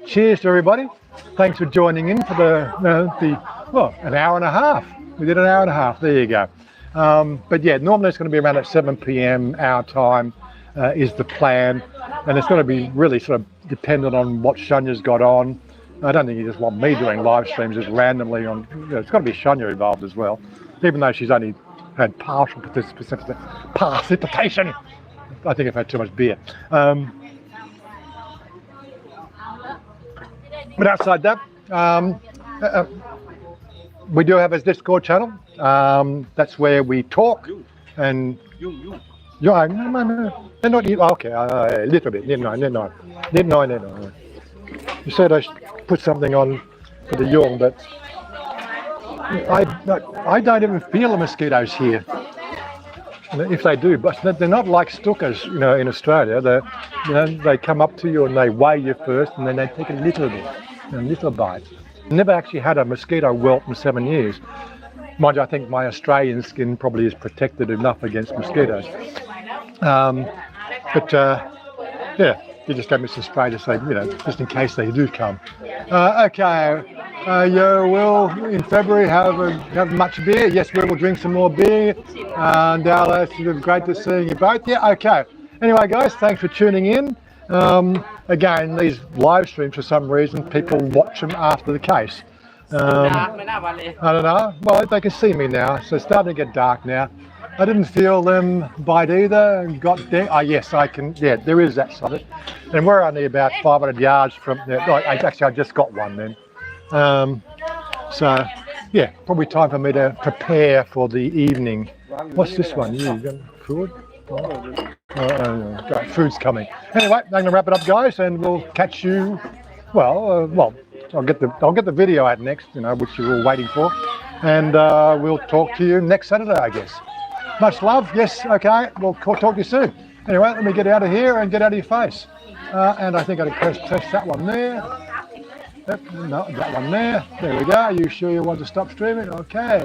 cheers to everybody. Thanks for joining in for an hour and a half. We did an hour and a half. There you go. But yeah, normally it's going to be around at 7 p.m. our time. Is the plan, and it's going to be really sort of dependent on what Chanya's got on. I don't think you just want me doing live streams just randomly on. You know, it's got to be Chanya involved as well, even though she's only had partial participation. I think I've had too much beer. But outside that, we do have a Discord channel. That's where we talk and. Yeah, no. Not okay, a little bit. No. You said I should put something on for the young, but I don't even feel the mosquitoes here. If they do, but they're not like Stuckers, you know, in Australia. They come up to you and they weigh you first, and then they take a little bite. Never actually had a mosquito welt in 7 years. Mind you, I think my Australian skin probably is protected enough against mosquitoes. Yeah, you just gave me some spray to say, you know, just in case they do come. Okay, you will in February have much beer. Yes, we will drink some more beer. And it's great to see you both. Yeah, okay. Anyway, guys, thanks for tuning in. Again, these live streams, for some reason, people watch them after the case. I don't know. Well, they can see me now, so it's starting to get dark now. I didn't feel them bite either. Got there. Oh, yes, I can. Yeah, there is that side of it. And we're only about 500 yards from there. Actually, I just got one then. So, yeah, probably time for me to prepare for the evening. What's this one? You got food? Great, food's coming. Anyway, I'm going to wrap it up, guys, and we'll catch you. Well, I'll get the video out next, you know, which you're all waiting for, and we'll talk to you next Saturday, I guess. Much love. Yes. Okay. We'll talk to you soon. Anyway, let me get out of here and get out of your face. And I think I press that one there. No, that one there. There we go. Are you sure you want to stop streaming? Okay.